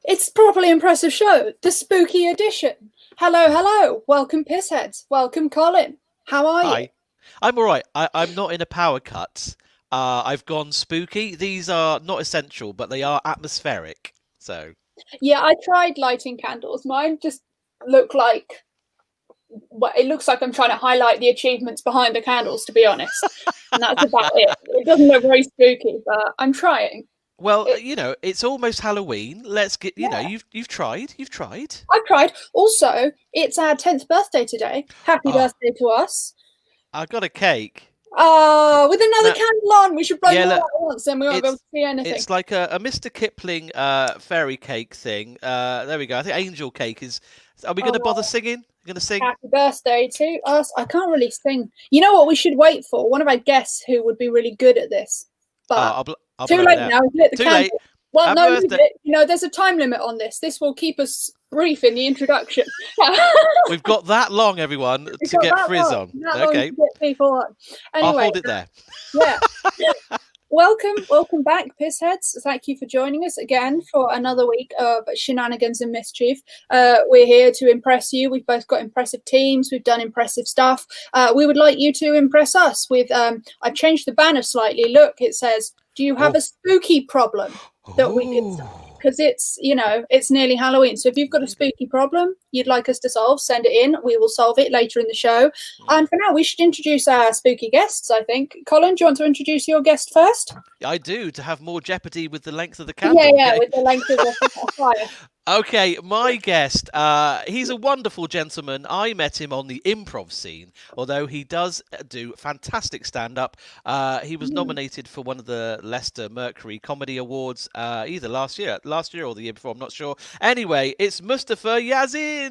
It's a properly impressive show, the spooky edition. Hello, hello. Welcome, Pissheads. Welcome, Colin. How are you? Hi, I'm all right. I'm not in a power cut. I've gone spooky. These are not essential, but they are atmospheric. So, Yeah, I tried lighting candles. Mine just look like, well, it looks like I'm trying to highlight the achievements behind the candles, to be honest. And that's about it. It doesn't look very spooky, but I'm trying. well, It, it's almost Halloween. Let's get, yeah, you've tried. You've tried. I've tried. Also, it's our 10th birthday today. Happy Oh, birthday to us. I got a cake. With another No, candle on. We should blow yeah, them all look, at once, then we won't be able it's to see anything. it's like a Mr. Kipling fairy cake thing. There we go. I think angel cake is. Are we going to bother Oh, singing? Going to sing? happy birthday to us. I can't really sing. You know what we should wait for? One of our guests who would be really good at this. Oh, But I'll too blow it late out. now. We've lit the Too late. candle. Well, Happy no, leave birthday. it. There's a time limit on this. This will keep us brief in the introduction. We've got that long, everyone, We've to got get Friz on. that long to Okay, get people on. I'll Anyway, hold it there. yeah. Welcome back, Pissheads. Thank you for joining us again for another week of shenanigans and mischief. We're here to impress you. We've both got impressive teams. We've done impressive stuff. We would like you to impress us with. I've changed the banner slightly. Look, it says, "Do you have Oh, a spooky problem?" That we could, oh. because it's nearly Halloween. So if you've got a spooky problem you'd like us to solve, send it in. We will solve it later in the show. And for now, we should introduce our spooky guests, I think. Colin, do you want to introduce your guest first? I do, to have more jeopardy with the length of the Yeah, candle. yeah, Okay. with the length of the fire. Okay, my guest, he's a wonderful gentleman. I met him on the improv scene, although he does do fantastic stand-up. He was nominated for one of the Leicester Mercury Comedy Awards either last year or the year before, I'm not sure. Anyway, it's Mustafa Yazin.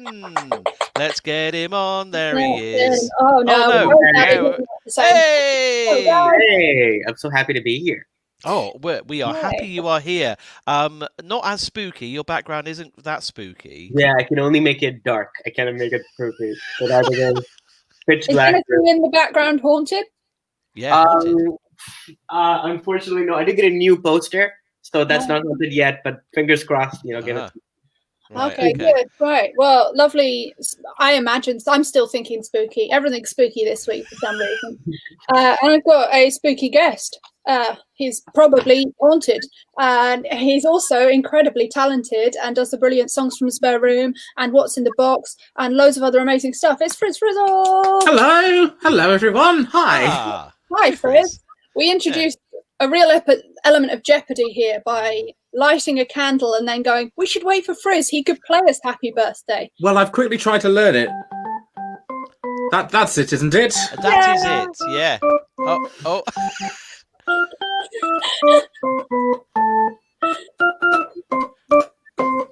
Let's get him on. There he is. Oh Oh no, no. no. Hey! Hey, I'm so happy to be here. Oh, we are happy Hey. you are here. Not as spooky. Your background isn't that spooky. Yeah, I can only make it dark. I cannot make it spooky. So that was pitch Is black. anything in the background haunted? Yeah, haunted. Unfortunately, no. I did get a new poster, so that's Oh. not haunted yet. But fingers crossed, get it. Right, Okay, good. Right. Well, lovely. I imagine I'm still thinking spooky. Everything's spooky this week for some reason. And I've got a spooky guest. He's probably haunted, and he's also incredibly talented and does the brilliant songs from Spare Room and What's in the Box and loads of other amazing stuff. It's Frizzle. Hello everyone. Hi. Ah, Hi, hey, Friz. We introduced a real element of jeopardy here by lighting a candle and then going, we should wait for Friz. He could play us Happy Birthday. Well, I've quickly tried to learn it. That's it, isn't it? That is it. Yeah. Oh.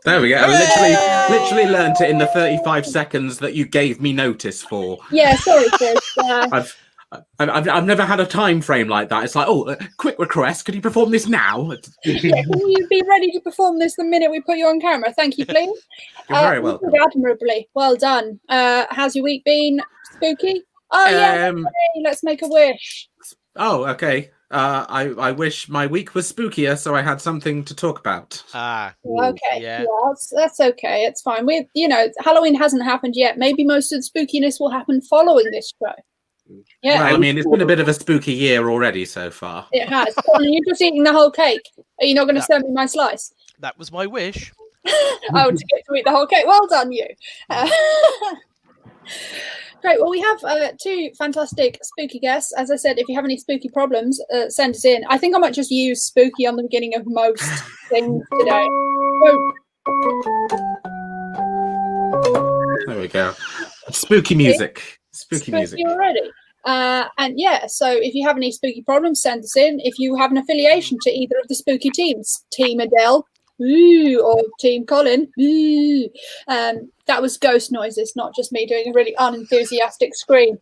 There we go. I literally learnt it in the 35 seconds that you gave me notice for. Yeah, sorry, Friz. I've never had a time frame like that. It's like, quick request. Could you perform this now? Yeah, can you be ready to perform this the minute we put you on camera? Thank you, please. You're very welcome. Admirably. Well done. How's your week been? Spooky? Oh, yeah. Let's make a wish. Oh, okay. I wish my week was spookier, so I had something to talk about. Okay. Yeah. That's okay. It's fine. Halloween hasn't happened yet. Maybe most of the spookiness will happen following this show. Yeah. Well, I mean, it's been a bit of a spooky year already so far. It has. Colin, you're just eating the whole cake. Are you not going to send me my slice? That was my wish. Oh, to get to eat the whole cake. Well done, you. Great. Well, we have two fantastic spooky guests. As I said, if you have any spooky problems, send us in. I think I might just use spooky on the beginning of most things today. There we go. Spooky music. Spooky music. Already. And yeah, so if you have any spooky problems, send us in. If you have an affiliation to either of the spooky teams, Team Adele, ooh, or Team Colin, ooh. That was ghost noises, not just me doing a really unenthusiastic scream.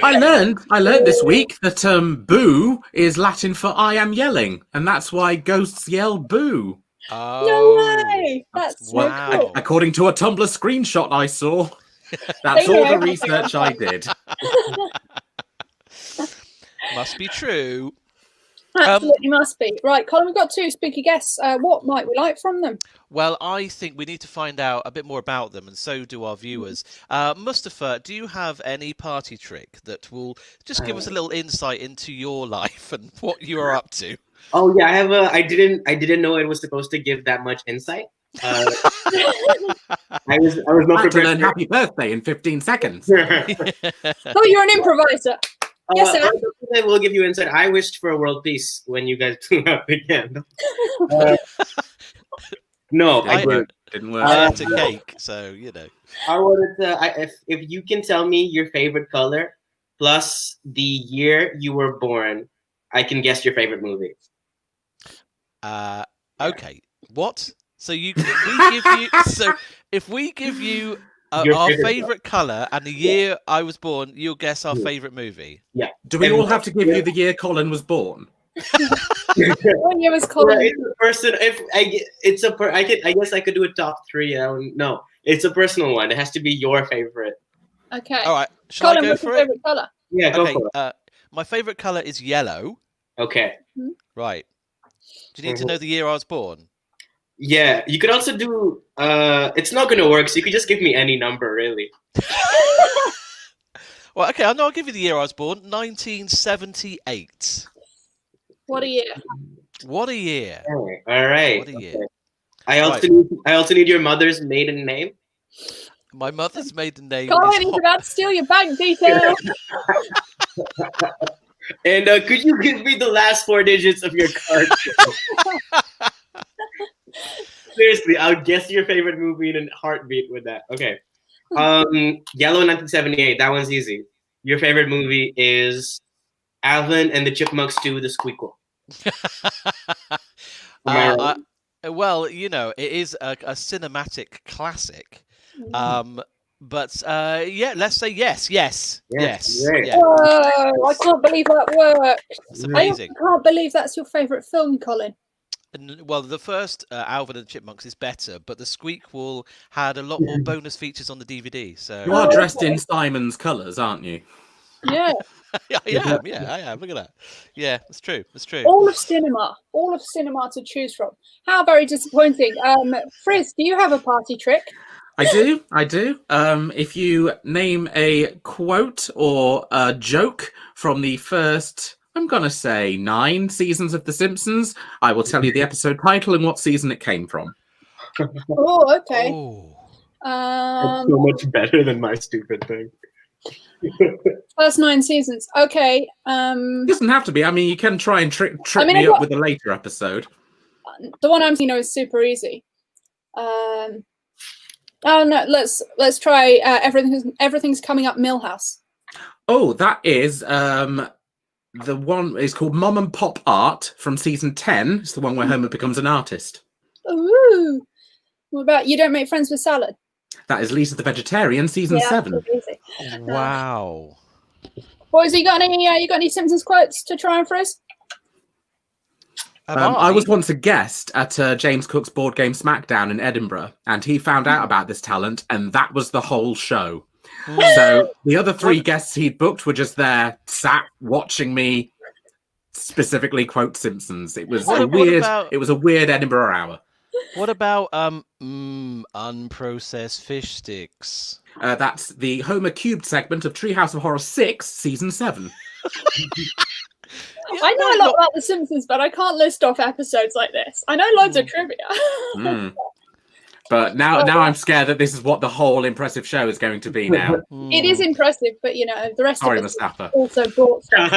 I learned this week that boo is Latin for I am yelling, and that's why ghosts yell boo. Oh, No way! That's so wow. cool. According to a Tumblr screenshot I saw. That's all the research I did. Must be true. Absolutely must be. Right, Colin, we've got 2 spooky guests. What might we like from them? Well, I think we need to find out a bit more about them, and so do our viewers. Mustafa, do you have any party trick that will just give us a little insight into your life and what you are up to? Oh yeah, I have a. I didn't know it was supposed to give that much insight. I was not Had to prepared. learn happy birthday in 15 seconds. Oh, you're an improviser. Yes, sir. I will give you insight. I wished for a world peace when you guys blew up again. No, I Didn't work. I ate a cake, so you know. I wanted to. If you can tell me your favorite color plus the year you were born, I can guess your favorite movie. Okay. What? So if we give you Your our favorite favorite color and the year I was born, you'll guess our favorite movie. Yeah. Do we all have to give you the year Colin was born? What year was Colin? It's a person. I guess I could do a top 3. No, it's a personal one. It has to be your favorite. Okay. All right. Shall Colin, I go what's your for it? favourite colour? Yeah, go Okay. for it. My favorite color is yellow. Okay. Right. Do you need to know the year I was born? Yeah, you could also do. It's not gonna work, so you could just give me any number, really. Well, okay. I'll give you the year I was born. 1978. What a year. What a year! All right. What a year! Okay. I also need your mother's maiden name. My mother's maiden name Colin, is he's about to steal your bank details. And could you give me the last 4 digits of your card? Seriously, I'll guess your favorite movie in a heartbeat with that. Okay. Yellow 1978. That one's easy. Your favorite movie is Alvin and the Chipmunks 2: The Squeakquel. Well, you know, it is a cinematic classic. But yeah, let's say yes. Great. Yeah, Whoa, I can't believe that worked. it's amazing. I can't believe that's your favourite film, Colin. And, well, the first Alvin and the Chipmunks is better, but the Squeakquel had a lot more bonus features on the DVD. So You are dressed in Simon's colours, aren't you? Yeah. I am. Look at that. Yeah, that's true. That's true. All of cinema to choose from. How very disappointing. Friz, do you have a party trick? I do. If you name a quote or a joke from the first, I'm going to say 9 seasons of The Simpsons, I will tell you the episode title and what season it came from. Oh, okay. Oh. That's so much better than my stupid thing. First 9 seasons. Okay. It doesn't have to be. I mean, you can try and trick I mean, me up with a later episode. The one I'm thinking of is super easy. Oh no, let's try everything's coming up Millhouse. Oh, that is the one is called Mom and Pop Art from season 10. It's the one where Homer becomes an artist. Ooh. What about You Don't Make Friends with Salad? That is Lisa the Vegetarian, season 7. Easy. Wow. Boys, you got any Simpsons quotes to try and Friz? I was once a guest at James Cook's Board Game Smackdown in Edinburgh, and he found out about this talent, and that was the whole show. So the other 3 guests he'd booked were just there, sat watching me specifically quote Simpsons. It was a weird Edinburgh hour. What about unprocessed fish sticks? That's the Homer Cubed segment of Treehouse of Horror 6, season 7. I know a lot about The Simpsons, but I can't list off episodes like this. I know loads of trivia. But now I'm scared that this is what the whole impressive show is going to be now. It is impressive, but you know the rest Sorry, of it Mustafa. also brought stuff.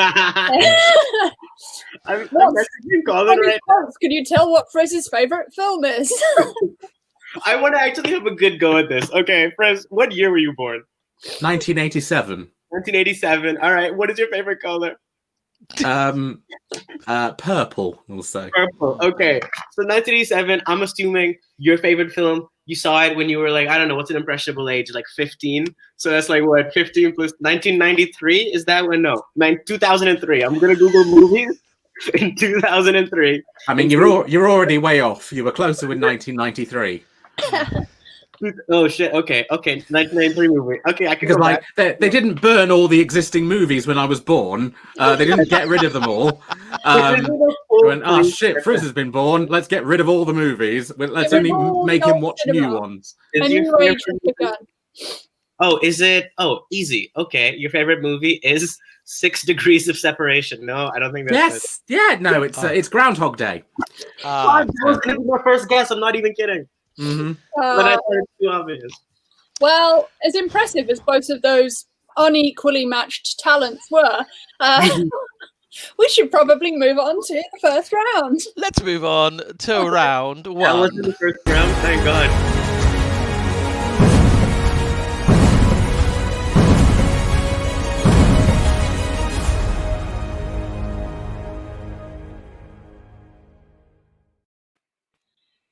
I'm messaging Colin right now. Could you tell what Friz's favourite film is? I want to actually have a good go at this. Okay, Friz, what year were you born? 1987. 1987. All right. What is your favorite color? Purple, we'll say. Purple. Okay. So 1987, I'm assuming your favorite film, you saw it when you were like, I don't know, what's an impressionable age? Like 15? So that's like what, 15 plus 1993? Is that when? No, 2003. I'm going to Google movies in 2003. I mean, you're already way off. You were closer with 1993. Oh shit. Okay. 1993 movie. Okay, I can Because go back. they didn't burn all the existing movies when I was born. They didn't get rid of them all. Went, oh shit, Friz has been born. Let's get rid of all the movies. Let's only make him watch new ones. Is A your new age favorite has begun. Oh, is it? Oh, easy. Okay, your favorite movie is 6 Degrees of Separation. No, I don't think that's Yes, yeah, no, it's Groundhog Day. That was gonna be my first guess. I'm not even kidding. Mm-hmm. But I thought it's too obvious. Well, as impressive as both of those unequally matched talents were, we should probably move on to the first round. Let's move on to round That was in one. the first round. Thank God.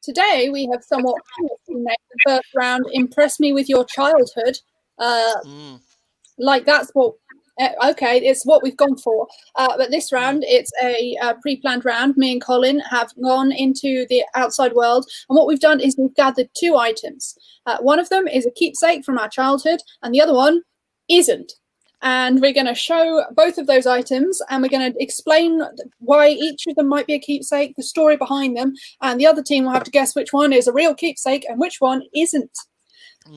Today, we have somewhat named the first round Impress Me with Your Childhood. Like that's what, okay, it's what we've gone for. But this round, it's a pre-planned round. Me and Colin have gone into the outside world. And what we've done is we've gathered 2 items. One of them is a keepsake from our childhood, and the other one isn't. And we're going to show both of those items, and we're going to explain why each of them might be a keepsake, the story behind them, and the other team will have to guess which one is a real keepsake and which one isn't.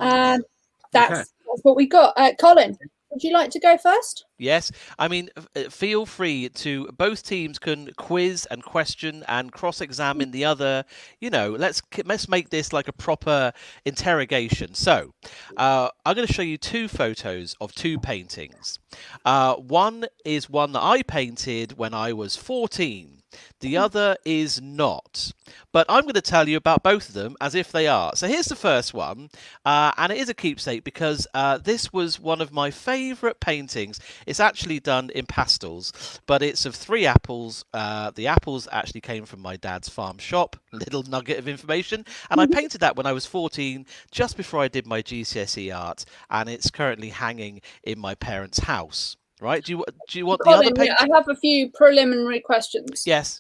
And that's what we got. Colin, would you like to go first? Yes, I mean, feel free to. Both teams can quiz and question and cross-examine the other. You know, let's make this like a proper interrogation. So, I'm going to show you 2 photos of 2 paintings. One is one that I painted when I was 14. The other is not. But I'm going to tell you about both of them as if they are. So here's the first one, and it is a keepsake because this was one of my favourite paintings. It's actually done in pastels, but it's of 3 apples. The apples actually came from my dad's farm shop. Little nugget of information. And I painted that when I was 14, just before I did my GCSE art, and it's currently hanging in my parents' house. Right? Do you want Colin, the other painting? I have a few preliminary questions. Yes.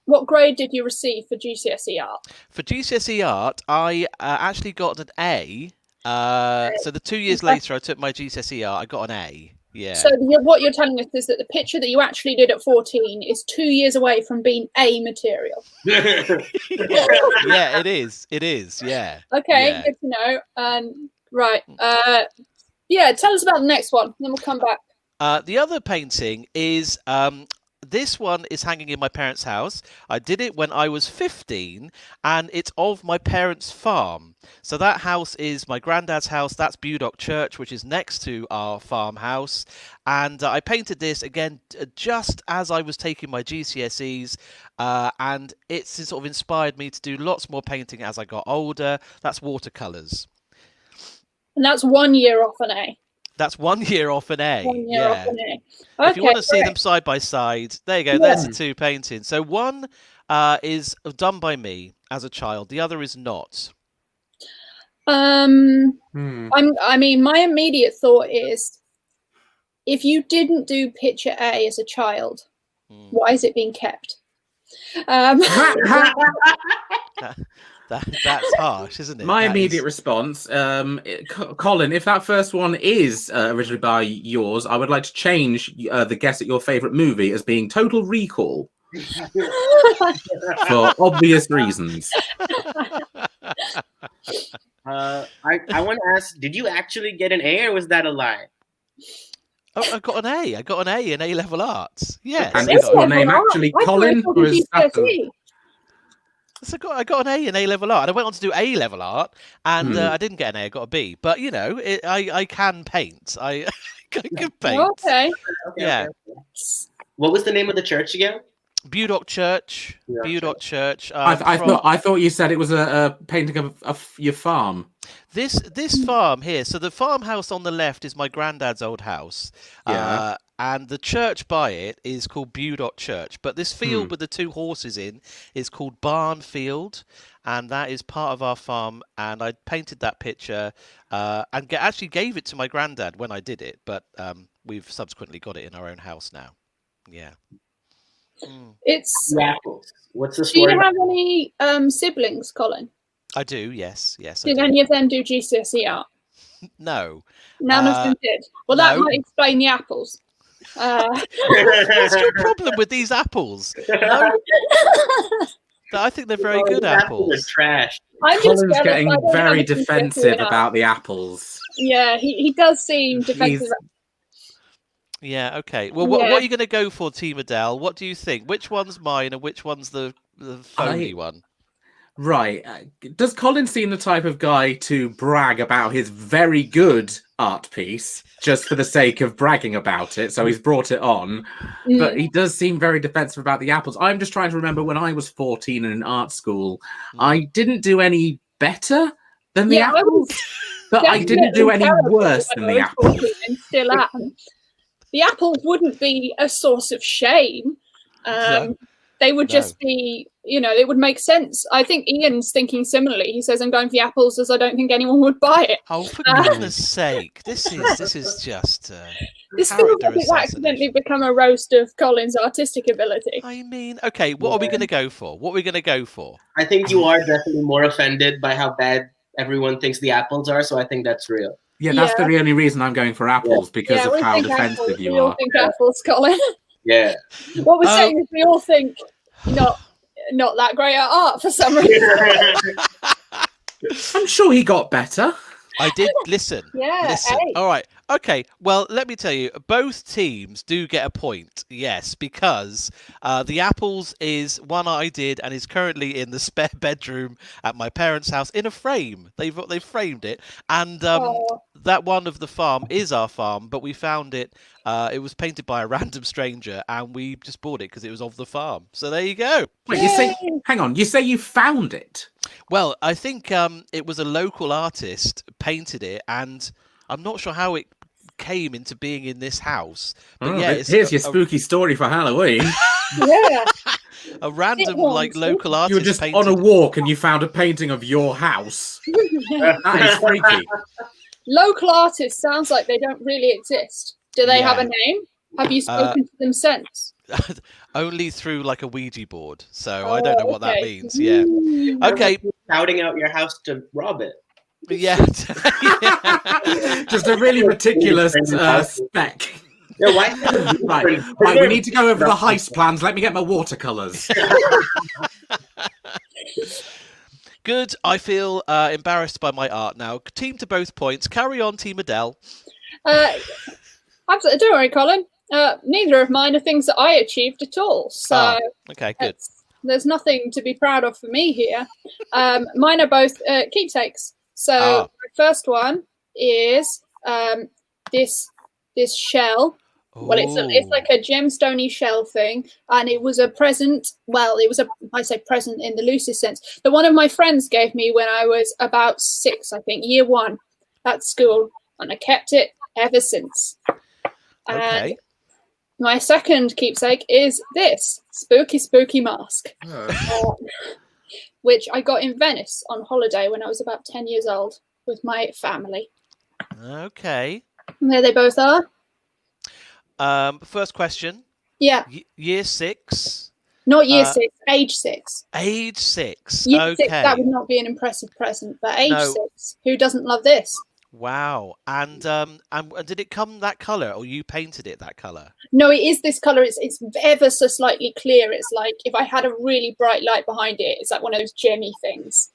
What grade did you receive for GCSE art? For GCSE art, I actually got an A. So the 2 years later, I took my GCSE art. I got an A. Yeah. So what you're telling us is that the picture that you actually did at 14 is 2 years away from being A material. Yeah, it is. It is. Yeah. Okay, Yeah. good to know. Right. Yeah, tell us about the next one, then we'll come back. The other painting is this one is hanging in my parents' house. I did it when I was 15, and it's of my parents' farm. So that house is my granddad's house. That's Budock Church, which is next to our farmhouse. And I painted this again just as I was taking my GCSEs, and it's sort of inspired me to do lots more painting as I got older. That's watercolours. And that's 1 year off an A. That's 1 year off an A. 1 year off an A. Okay, if you want to see great. them side by side, there you go. There's the 2 paintings. So one is done by me as a child. The other is not. I mean, my immediate thought is, if you didn't do picture A as a child, why is it being kept? That's harsh, isn't it? My immediate response, Colin, if that first one is originally by yours, I would like to change the guess at your favourite movie as being Total Recall. For obvious reasons. I want to ask, did you actually get an A or was that a lie? Oh, I got an A. I got an A in A-level arts. Yes. And is your name actually Colin? Or is that So I got an A in A-level art, and I went on to do A-level art, and I didn't get an A. I got a B. But you know, I can paint. I can paint. Okay. Yeah. What was the name of the church again? Budock Church. Budock Church. I thought you said it was a painting of your farm. This farm here. So the farmhouse on the left is my granddad's old house. Yeah. And the church by it is called Budock Church. But this field with the 2 horses in is called Barn Field. And that is part of our farm. And I painted that picture and actually gave it to my granddad when I did it. But we've subsequently got it in our own house now. Yeah. It's. Yeah. What's the Do story? you have any siblings, Colin? I do. Yes. I Did do. any of them do GCSE art? No. None of them did. Well, that no. might explain the apples. What's your problem with these apples? No. I think they're very good apples. Are trash. I'm just Colin's jealous getting I don't very have a defensive GCSE art. about the apples. Yeah, he does seem defensive. Yeah, okay. Well, what are you going to go for, Team Adele? What do you think? Which one's mine and which one's the phony one? Right. Does Colin seem the type of guy to brag about his very good art piece just for the sake of bragging about it? So he's brought it on. But he does seem very defensive about the apples. I'm just trying to remember when I was 14 and in art school, I didn't do any better than the apples. But I didn't do any worse than the apples. And still am. The apples wouldn't be a source of shame. They would just be, it would make sense. I think Ian's thinking similarly. He says, I'm going for the apples as I don't think anyone would buy it. Oh, for goodness sake. This is just this feels like it's accidentally become a roast of Colin's artistic ability. I mean, okay, what are we going to go for? I think you are definitely more offended by how bad everyone thinks the apples are, so I think that's real. Yeah, that's the only reason I'm going for apples, because of how defensive you are. We all think apples, Colin. Yeah. What we're saying is we all think not that great at art for some reason. I'm sure he got better. I did listen. Listen. Hey. All right. Okay. Well, let me tell you, both teams do get a point. Yes, because the apples is one I did and is currently in the spare bedroom at my parents' house in a frame. They've framed it, and that one of the farm is our farm, but we found it. It was painted by a random stranger, and we just bought it because it was of the farm. So there you go. Wait, you say you found it? Well, I think it was a local artist painted it, and I'm not sure how it came into being in this house. But here's your spooky story for Halloween. Yeah. A random local artist. You were just painted on a walk and you found a painting of your house. That is freaky. Local artists sounds like they don't really exist. Do they have a name? Have you spoken to them since? Only through like a Ouija board, so I don't know what that means. Yeah. Okay. Shouting out your house to rob it. Yeah. Just a really meticulous spec. Yeah, why? Right, we need to go over the heist plans. Let me get my watercolors. Good. I feel embarrassed by my art now. Team to both points. Carry on, Team Adele. Absolutely. Don't worry, Colin. Neither of mine are things that I achieved at all. So okay, good. There's nothing to be proud of for me here. Mine are both keepsakes. So the first one is this shell. Well, it's like a gemstone-y shell thing, and it was a present. Well, I say present in the loosest sense, that one of my friends gave me when I was about 6, I think, year 1 at school, and I kept it ever since. Okay. And my second keepsake is this spooky mask, which I got in Venice on holiday when I was about 10 years old with my family. Okay. And there they both are. First question. Yeah. Year 6. Not year 6, age 6. Age 6. Year okay. 6, that would not be an impressive present, but age No. 6, who doesn't love this? Wow. And did it come that colour, or you painted it that colour? No, it is this colour. It's ever so slightly clear. It's like if I had a really bright light behind it, it's like one of those gemmy things.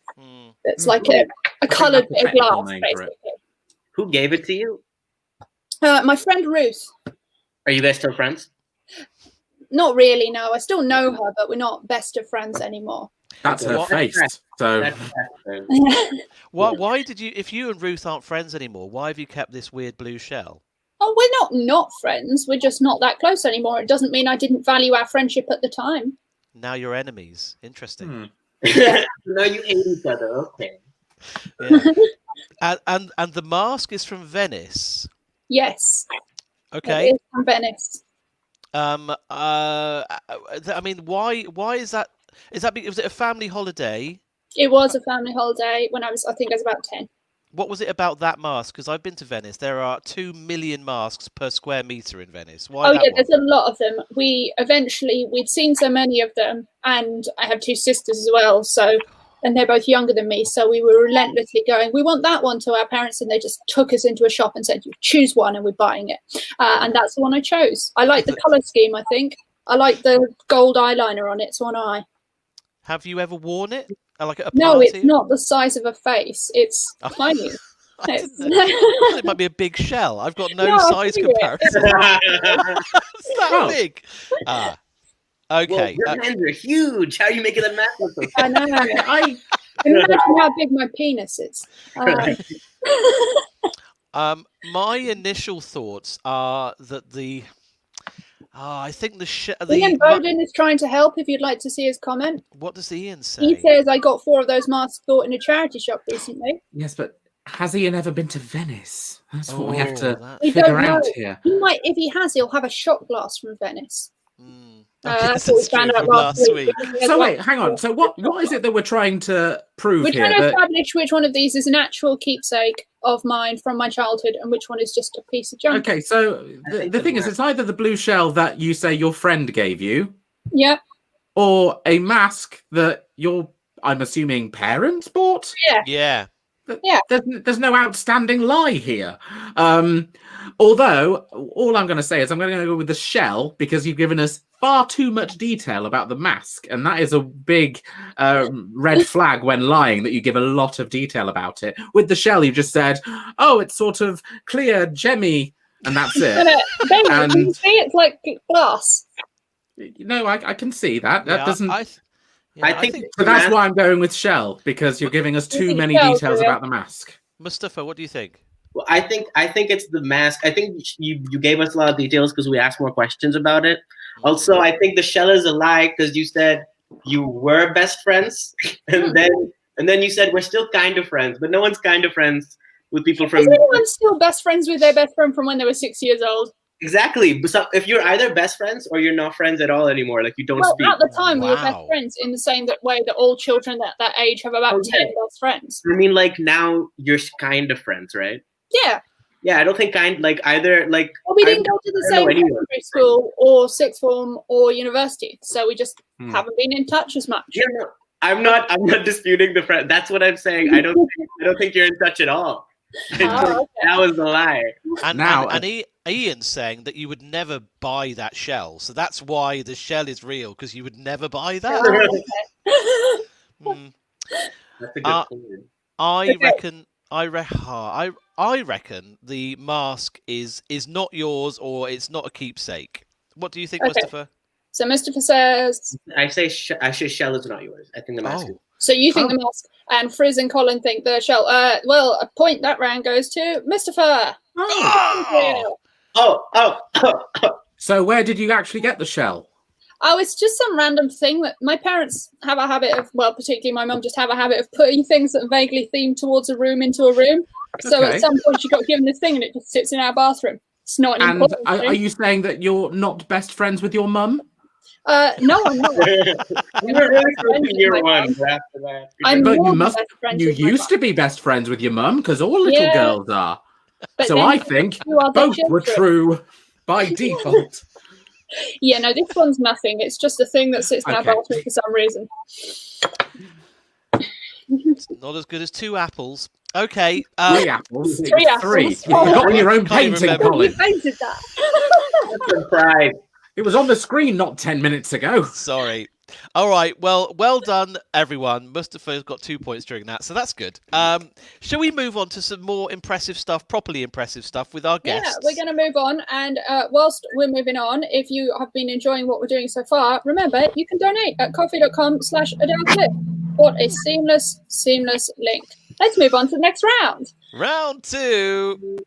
It's like a coloured bit of glass, basically. Who gave it to you? My friend Ruth. Are you guys still friends? Not really, no. I still know her, but we're not best of friends anymore. That's her face. So why did you, if you and Ruth aren't friends anymore, why have you kept this weird blue shell? Oh, we're not friends. We're just not that close anymore. It doesn't mean I didn't value our friendship at the time. Now you're enemies. Interesting. Now you hate each other. Okay. Yeah. and the mask is from Venice. Yes. Okay. It is from Venice. I mean, why is that? Was it a family holiday? It was a family holiday when I think I was about 10. What was it about that mask? Because I've been to Venice. There are 2 million masks per square metre in Venice. Why? There's a lot of them. We'd seen so many of them, and I have 2 sisters as well. So and they're both younger than me. So we were relentlessly going, we want that one to our parents. And they just took us into a shop and said, you choose one and we're buying it. And that's the one I chose. I like the color scheme, I think. I like the gold eyeliner on its one eye. Have you ever worn it? Like at a No, party? it's not the size of a face. It's tiny. I thought it might be a big shell. I've got no size comparison. It's that big. Okay. Well, your hands are huge. How are you making them massive? I know. I imagine how big my penis is. My initial thoughts are that I think Ian Bowden is trying to help. If you'd like to see his comment, what does Ian say? He says, "I got 4 of those masks bought in a charity shop recently." Yes, but has Ian ever been to Venice? That's what we have to We figure don't out know. here. He might, if he has, he'll have a shot glass from Venice. That's what we true found out from last week. So wait, hang on. So what is it that we're trying to prove we're here? trying to establish which one of these is an actual keepsake of mine from my childhood and which one is just a piece of junk. Okay, so the thing is, it's either the blue shell that you say your friend gave you, Yep. or a mask that your, I'm assuming, parents bought. Yeah. Yeah. There's no outstanding lie here. Although, all I'm going to say is I'm going to go with the shell because you've given us far too much detail about the mask. And that is a big red flag when lying, that you give a lot of detail about it. With the shell, you just said, oh, it's sort of clear, gemmy, and that's it. Can you see it's like glass? No, I can see that. That doesn't... I think so that's why I'm going with shell, because you're giving us too many details about the mask. Mustafa, what do you think? Well, I think it's the mask. I think you gave us a lot of details because we asked more questions about it. Also, I think the shell is a lie because you said you were best friends, and then you said we're still kind of friends, but no one's kind of friends with people from. Is anyone still best friends with their best friend from when they were 6 years old? Exactly. So if you're either best friends or you're not friends at all anymore, like you don't speak. At the time, we were best friends in the same way that all children at that age have about 10 best friends. I mean, like now you're kind of friends, right? Yeah. Yeah, I don't think either. Like, well, we didn't go to the same secondary school or sixth form or university, so we just haven't been in touch as much. Yeah, no, I'm not disputing the friend. That's what I'm saying. I don't think you're in touch at all. Okay. That was a lie. And Ian's saying that you would never buy that shell, so that's why the shell is real, because you would never buy that. That's a good point. I reckon the mask is not yours, or it's not a keepsake. What do you think, Mustafa? So Mustafa says, I say shell is not yours. I think the mask is. So you think the mask, and Friz and Colin think the shell. Well, a point that round goes to Mustafa. So where did you actually get the shell? Oh, it's just some random thing that my parents have a habit of, well, particularly my mum just have a habit of putting things that are vaguely themed towards a room into a room. So at some point she got given this thing and it just sits in our bathroom. It's not an important thing. Are you saying that you're not best friends with your mum? No, I'm not. You were really close to year one after that. You used to be best friends with your mum, because all little girls are. But so I think both were true by default. Yeah, no, this one's nothing. It's just a thing that sits in our bathroom for some reason. It's not as good as 2 apples. Okay. 3 apples. 3 apples. 3. You've got your own painting, Colin. You painted that. That's a pride. It was on the screen not 10 minutes ago. Sorry. All right. Well done, everyone. Mustafa's got 2 points during that, so that's good. Shall we move on to some more impressive stuff, properly impressive stuff with our guests? Yeah, we're going to move on. And whilst we're moving on, if you have been enjoying what we're doing so far, remember, you can donate at coffee.com/AdeleClip. What a seamless link. Let's move on to the next round. Round 2.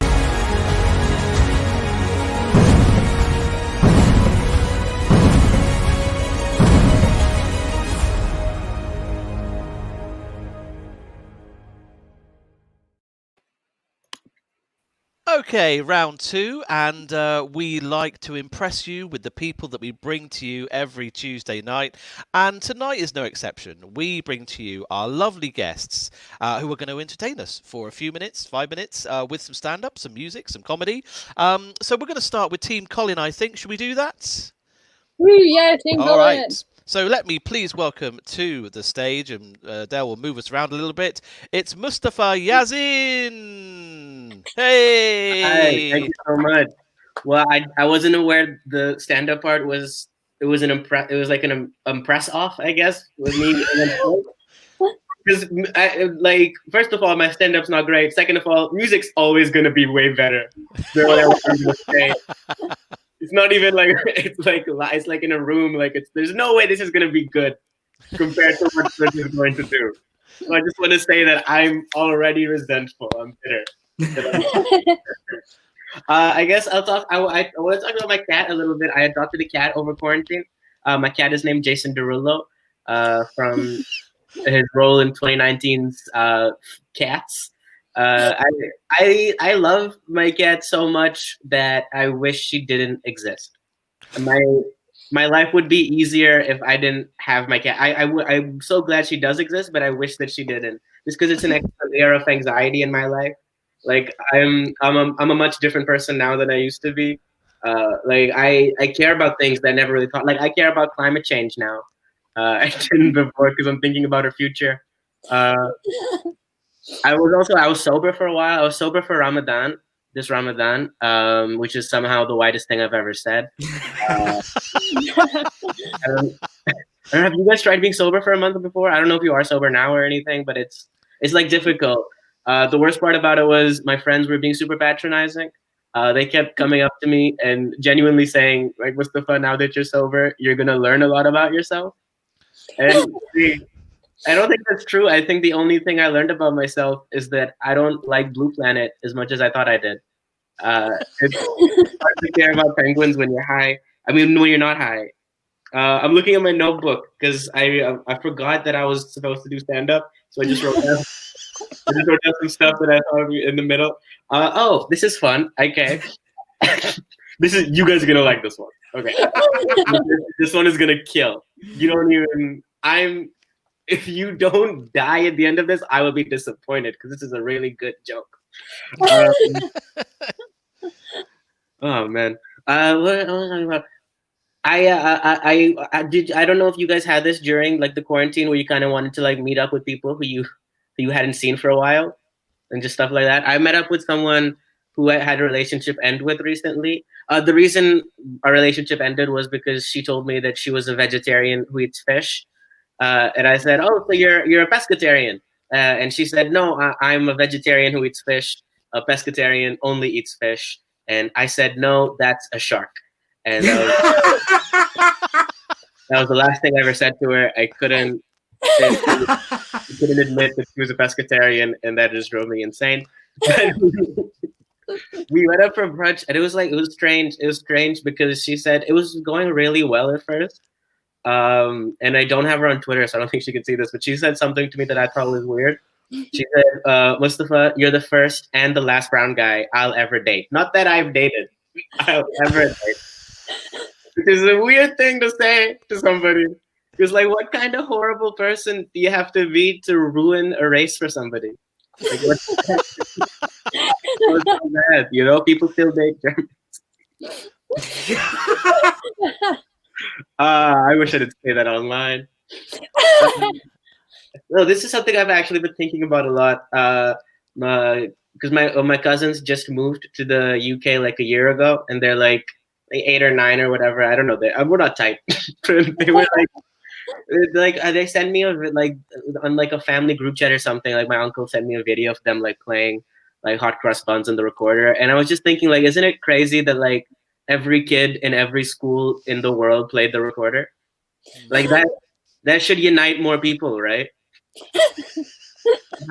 Okay, round 2, and we like to impress you with the people that we bring to you every Tuesday night, and tonight is no exception. We bring to you our lovely guests who are going to entertain us for a few minutes, 5 minutes, with some stand-up, some music, some comedy. So we're going to start with Team Colin, I think. Should we do that? Woo, yeah, Team Colin. All right. So let me please welcome to the stage, and Adele will move us around a little bit. It's Mustafa Yazin. Hey! Hi, thank you so much. Well, I wasn't aware the stand-up part was it was like an impress off, I guess, with me. Because like, first of all, my stand-up's not great. Second of all, music's always gonna be way better than what I was gonna say. It's not even like it's like in a room. Like there's no way this is gonna be good compared to what Friz is going to do. So I just want to say that I'm already resentful. I'm bitter. I guess I'll talk. I want to talk about my cat a little bit. I adopted a cat over quarantine. My cat is named Jason Derulo, from his role in 2019's Cats. I love my cat so much that I wish she didn't exist. My life would be easier if I didn't have my cat. I'm so glad she does exist, but I wish that she didn't. Just because it's an extra layer of anxiety in my life. Like I'm a much different person now than I used to be. Like I care about things that I never really thought. Like I care about climate change now. I didn't before because I'm thinking about her future. I was sober for a while. I was sober for Ramadan, this Ramadan, which is somehow the whitest thing I've ever said. I don't know. Have you guys tried being sober for a month before? I don't know if you are sober now or anything, but it's like difficult. The worst part about it was my friends were being super patronizing. They kept coming up to me and genuinely saying, like, Mustafa, now that you're sober, you're gonna learn a lot about yourself. And I don't think that's true. I think the only thing I learned about myself is that I don't like Blue Planet as much as I thought I did. It's hard to care about penguins when you're high. I mean, when you're not high. I'm looking at my notebook because I forgot that I was supposed to do stand up, so I just wrote down some stuff that I thought would be in the middle. Oh, this is fun. Okay, you guys are gonna like this one. Okay, this one is gonna kill. You don't even. If you don't die at the end of this, I will be disappointed because this is a really good joke. Oh man, what was I talking about? I don't know if you guys had this during like the quarantine where you kind of wanted to like meet up with people who you hadn't seen for a while and just stuff like that. I met up with someone who I had a relationship end with recently. The reason our relationship ended was because she told me that she was a vegetarian who eats fish. And I said, "Oh, so you're a pescatarian?" And she said, "No, I'm a vegetarian who eats fish. A pescatarian only eats fish." And I said, "No, that's a shark." And that was the last thing I ever said to her. I couldn't admit that she was a pescatarian, and that just drove me insane. We went up for brunch, and it was strange. It was strange because she said it was going really well at first. And I don't have her on Twitter, so I don't think she can see this, but she said something to me that I thought was weird. She said, Mustafa, you're the first and the last brown guy I'll ever date. Not that I've dated. I'll ever date. Which is a weird thing to say to somebody. Because, like, what kind of horrible person do you have to be to ruin a race for somebody? Like, what's so bad? You know, people still date Germans. I wish I didn't say that online. No, this is something I've actually been thinking about a lot. Because my cousins just moved to the UK like a year ago, and they're like 8 or 9 or whatever. I don't know. We're not tight. They were they sent me like on like a family group chat or something. Like my uncle sent me a video of them like playing like hot cross buns on the recorder, and I was just thinking like, isn't it crazy that like every kid in every school in the world played the recorder? Like that should unite more people, right?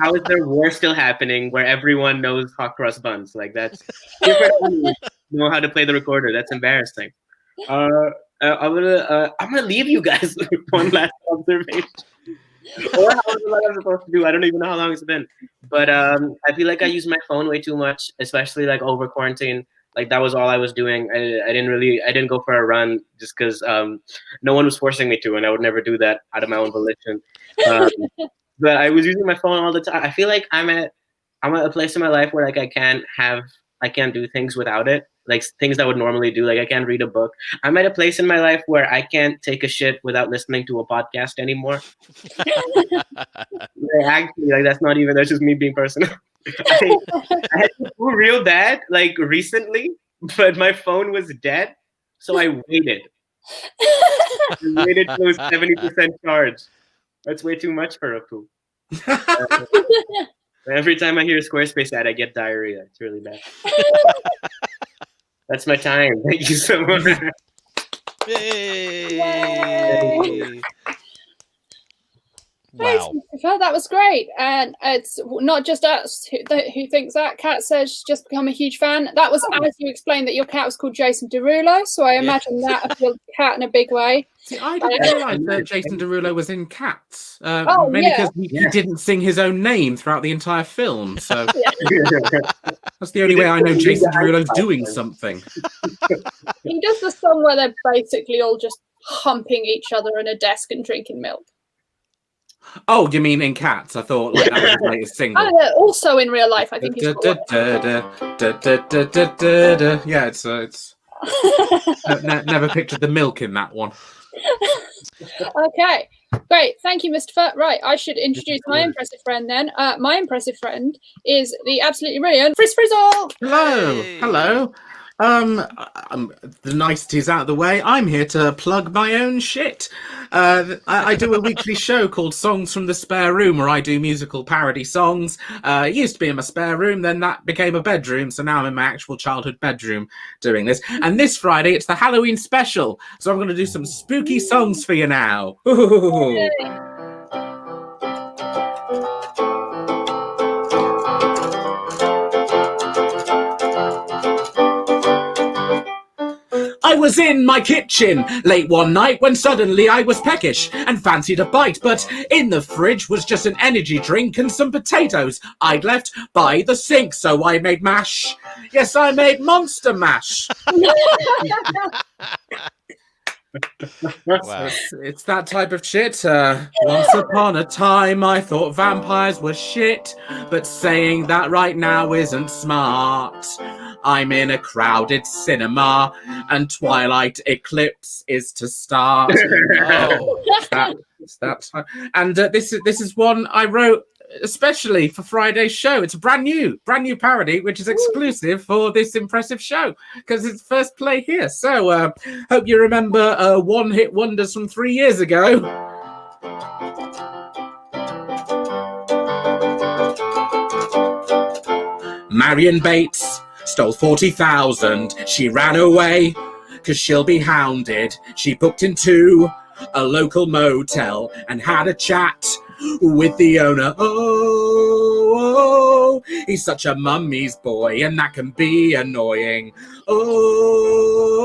How is there war still happening where everyone knows hot cross buns? Like that's different. Know how to play the recorder. That's embarrassing. I'm gonna leave you guys with one last observation. Or how long I'm supposed to do? I don't even know how long it's been. But I feel like I use my phone way too much, especially like over quarantine. Like that was all I was doing. I didn't go for a run just because no one was forcing me to, and I would never do that out of my own volition. But I was using my phone all the time. I feel like I'm at a place in my life where like I can't do things without it. like things I would normally do. Like I can't read a book. I'm at a place in my life where I can't take a shit without listening to a podcast anymore. Like, actually, like that's just me being personal. I had to do real bad like recently, but my phone was dead, so I waited. I waited till it was 70% charge. That's way too much for a poo. Every time I hear a Squarespace ad, I get diarrhea. It's really bad. That's my time. Thank you so much. Yay! Thanks, Wow. Mustafa. That was great. And it's not just us who thinks that. Kat says she's just become a huge fan. That was as you explained that your cat was called Jason Derulo. So I imagine that appealed to Kat in a big way. See, I didn't realise that Jason Derulo was in Cats. Oh, mainly yeah. because he didn't sing his own name throughout the entire film. So that's the only way I know Jason Derulo's doing something. He does the song where they're basically all just humping each other in a desk and drinking milk. Oh, you mean in Cats? I thought like that was his latest single. Oh, yeah, also in real life, I think he's called. Yeah, it's never pictured the milk in that one. Okay, great. Thank you, Mustafa. Right, I should introduce my impressive friend then. My impressive friend is the absolutely brilliant Frizzle. Hello, Hey. hello. The niceties out of the way. I'm here to plug my own shit. I do a weekly show called Songs from the Spare Room, where I do musical parody songs. It used to be in my spare room, then that became a bedroom, so now I'm in my actual childhood bedroom doing this. And this Friday, it's the Halloween special, so I'm going to do some spooky songs for you now. Ooh. I was in my kitchen late one night when suddenly I was peckish and fancied a bite, but in the fridge was just an energy drink and some potatoes I'd left by the sink, so I made mash. Yes, I made monster mash. Wow. It's that type of shit. Once upon a time I thought vampires were shit, but saying that right now isn't smart. I'm in a crowded cinema and Twilight Eclipse is to start. Oh. It's that time. And this is one I wrote especially for Friday's show. It's a brand new parody, which is exclusive for this impressive show because it's first play here. So hope you remember one-hit wonders from 3 years ago. Marion Bates stole 40,000. She ran away because she'll be hounded. She booked into a local motel and had a chat with the owner. Oh, he's such a mummy's boy, and that can be annoying. Oh,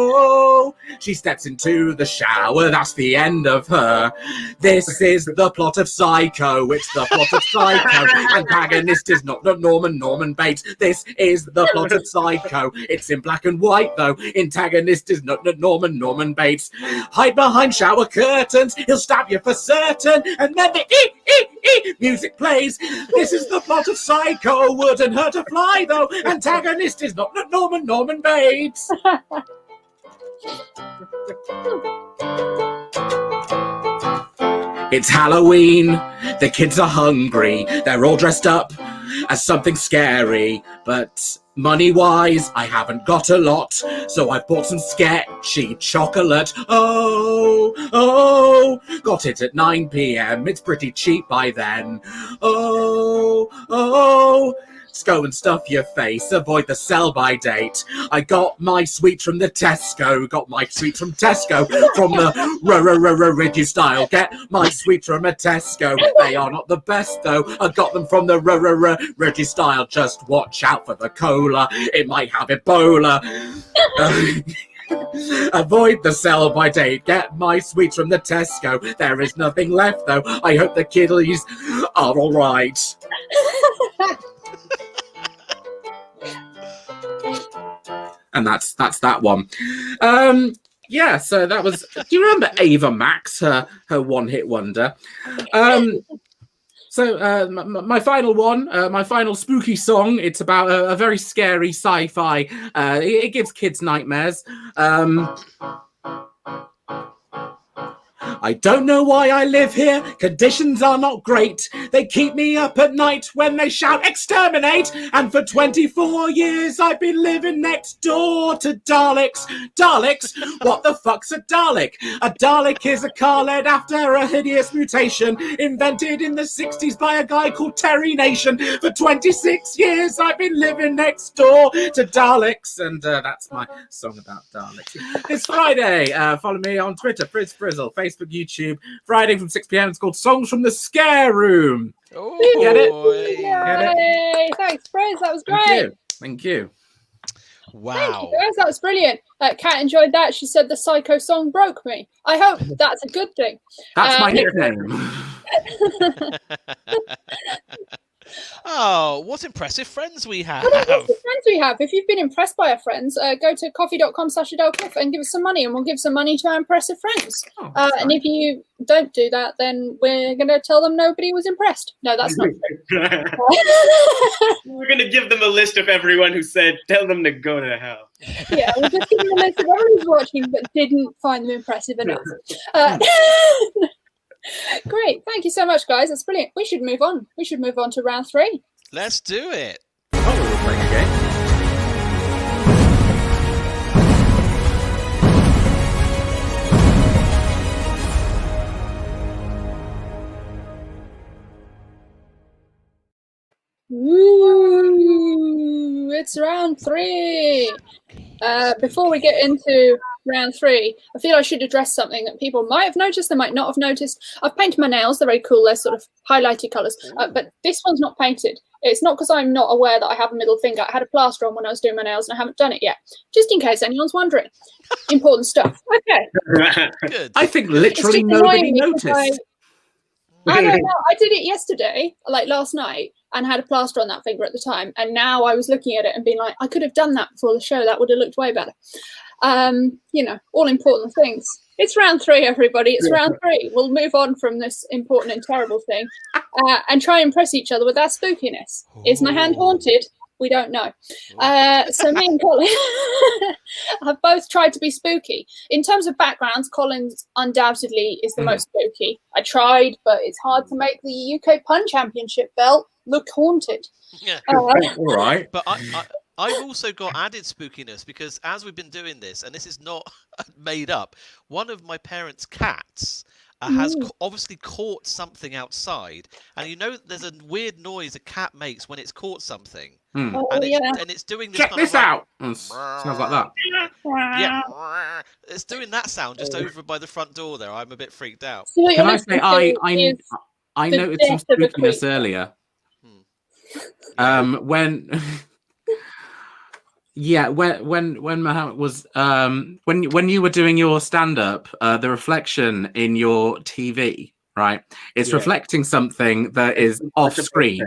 she steps into the shower. That's the end of her. This is the plot of Psycho. It's the plot of Psycho. Antagonist is not Norman Bates. This is the plot of Psycho. It's in black and white, though. Antagonist is not Norman Bates. Hide behind shower curtains. He'll stab you for certain. And then the music plays. This is the plot of Psycho. Wouldn't hurt a fly, though. Antagonist is not Norman Bates. It's Halloween. The kids are hungry. They're all dressed up as something scary, but money-wise, I haven't got a lot, so I've bought some sketchy chocolate. Oh, got it at 9 p.m. It's pretty cheap by then. Oh, just go and stuff your face. Avoid the sell-by date. I got my sweets from the Tesco. From the Reggie style. Get my sweets from a Tesco. They are not the best though. I got them from the Reggie style. Just watch out for the cola. It might have Ebola. Avoid the sell-by date. Get my sweets from the Tesco. There is nothing left though. I hope the kiddies are all right. And that's that one. Yeah, so that was. Do you remember Ava Max, her one-hit wonder? So my final one, my final spooky song. It's about a very scary sci-fi. It gives kids nightmares. I don't know why I live here, conditions are not great. They keep me up at night when they shout exterminate. And for 24 years I've been living next door to Daleks. Daleks? What the fuck's a Dalek? A Dalek is a car led after a hideous mutation invented in the 60s by a guy called Terry Nation. For 26 years I've been living next door to Daleks. And that's my song about Daleks. This Friday, follow me on Twitter, Friz, Frizzle, Facebook, YouTube. Friday from 6 p.m. It's called Songs from the Scare Room. Oh, Get it? Yay! Thanks, Friz. That was great. Thank you. Wow. Thank you, guys. That was brilliant. Kat enjoyed that. She said the Psycho song broke me. I hope that's a good thing. That's my nickname. Oh, what impressive friends we have. What impressive friends we have. If you've been impressed by our friends, go to coffee.com/AdeleCliff and give us some money, and we'll give some money to our impressive friends. And if you don't do that, then we're going to tell them nobody was impressed. No, that's not true. We're going to give them a list of everyone who said, tell them to go to hell. Yeah, we'll just give them a list of everyone who's watching but didn't find them impressive enough. Great. Thank you so much, guys. That's brilliant. We should move on. We should move on to round 3. Let's do it. Oh, we're playing a game. Ooh, it's round 3. Before we get into round 3, I feel I should address something that people might have noticed, they might not have noticed. I've painted my nails. They're very cool. They're sort of highlighted colours. But this one's not painted. It's not because I'm not aware that I have a middle finger. I had a plaster on when I was doing my nails and I haven't done it yet. Just in case anyone's wondering. Important stuff. Okay. Good. I think literally nobody noticed. I don't know. I did it yesterday, like last night, and had a plaster on that finger at the time. And now I was looking at it and being like, I could have done that before the show. That would have looked way better. You know, all important things. It's round 3, everybody. It's round 3. We'll move on from this important and terrible thing and try and impress each other with our spookiness. Is my hand haunted? We don't know. So me and Colin have both tried to be spooky. In terms of backgrounds, Colin's undoubtedly is the most spooky. I tried, but it's hard to make the UK Pun Championship belt look haunted. Yeah. All right. But I've also got added spookiness because as we've been doing this, and this is not made up, one of my parents' cats has obviously caught something outside, and you know there's a weird noise a cat makes when it's caught something, and it's doing this. Check kind this of out. Sounds like that. Yeah, it's doing that sound just over by the front door there. I'm a bit freaked out. So Can I say I noticed some spookiness earlier. When Mohammed was when you were doing your stand-up, the reflection in your TV, right? It's reflecting something that is off screen.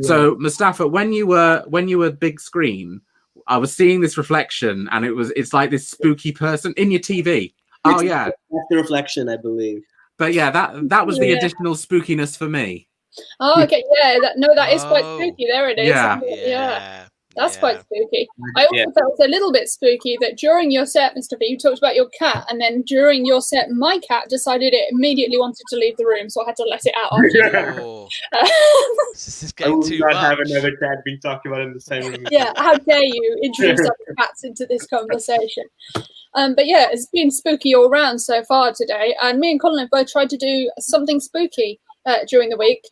So Mustafa, when you were big screen, I was seeing this reflection, and it's like this spooky person in your TV. Oh yeah, that's the reflection, I believe. But yeah, that was the additional spookiness for me. Oh, okay, yeah, that is quite spooky. There it is. Yeah. That's quite spooky. I also felt it was a little bit spooky that during your set, Mustafa, you talked about your cat, and then during your set, my cat decided it immediately wanted to leave the room, so I had to let it out after. This is getting too much. Have another cat being talked about in the same room. Yeah, how dare you introduce other cats into this conversation. But yeah, it's been spooky all round so far today, and me and Colin have both tried to do something spooky during the week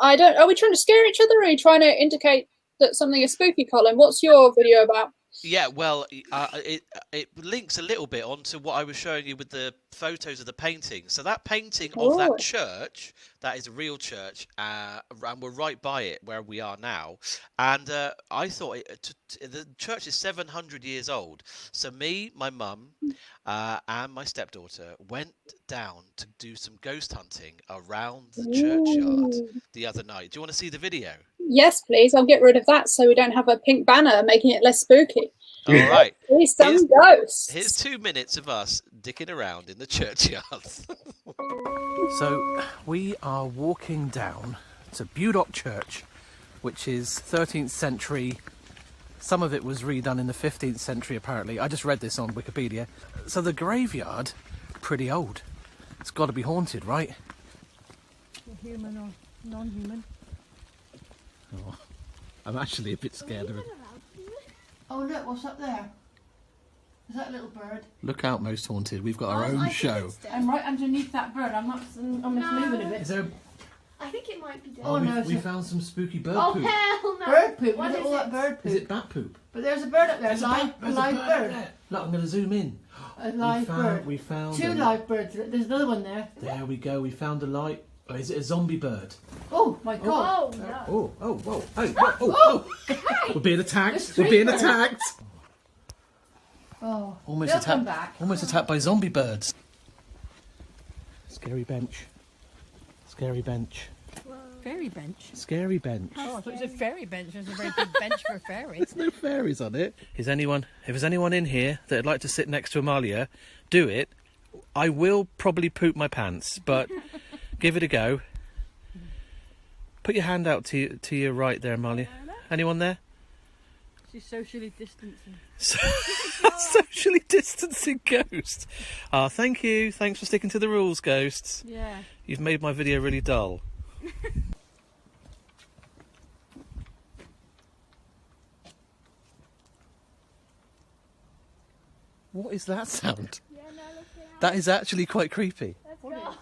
are we trying to scare each other, or are you trying to indicate that something is spooky, Colin? What's your video about? Yeah, well, it links a little bit onto what I was showing you with the photos of the painting. So that painting of that church, that is a real church, and we're right by it where we are now. And I thought the church is 700 years old. So me, my mum, and my stepdaughter went down to do some ghost hunting around the churchyard the other night. Do you want to see the video? Yes, please. I'll get rid of that so we don't have a pink banner making it less spooky. All right. Please, some ghosts. Here's 2 minutes of us dicking around in the churchyard. So we are walking down to Budok Church, which is 13th century. Some of it was redone in the 15th century, apparently. I just read this on Wikipedia. So the graveyard, pretty old. It's got to be haunted, right? Human or non-human. Oh, I'm actually a bit scared of it. Oh look, what's up there? Is that a little bird? Look out, Most Haunted. We've got our own show. I'm right underneath that bird. I'm just moving a bit. Is there... I think it might be dead. Oh, no, we found some spooky bird Oh, poop. hell no. Bird poop. What Look at is all it? that bird poop. Is it bat poop? But there's a bird up there. There's a live bird bird. up there. Look, I'm going to zoom in. A live bird. We found Two live birds. There's another one there. There we go. We found a light. Oh, is it a zombie bird? Oh my god. Oh no. Oh, whoa. Hey, oh. We're being attacked. We're being attacked. Oh. Almost They'll come attacked. back. Almost attacked by zombie birds. Scary bench. Scary bench. Fairy bench. Scary bench. Oh, I thought it was a fairy bench. There's a very big bench for a fairy. There's no fairies on it. If there's anyone in here that'd like to sit next to Amalia, do it. I will probably poop my pants, but give it a go. Put your hand out to your right there, Amalia. Anyone there? She's socially distancing. Socially distancing ghost. Ah, thank you. Thanks for sticking to the rules, ghosts. Yeah. You've made my video really dull. What is that sound? Yeah, no, look at That is actually quite creepy. Let's go.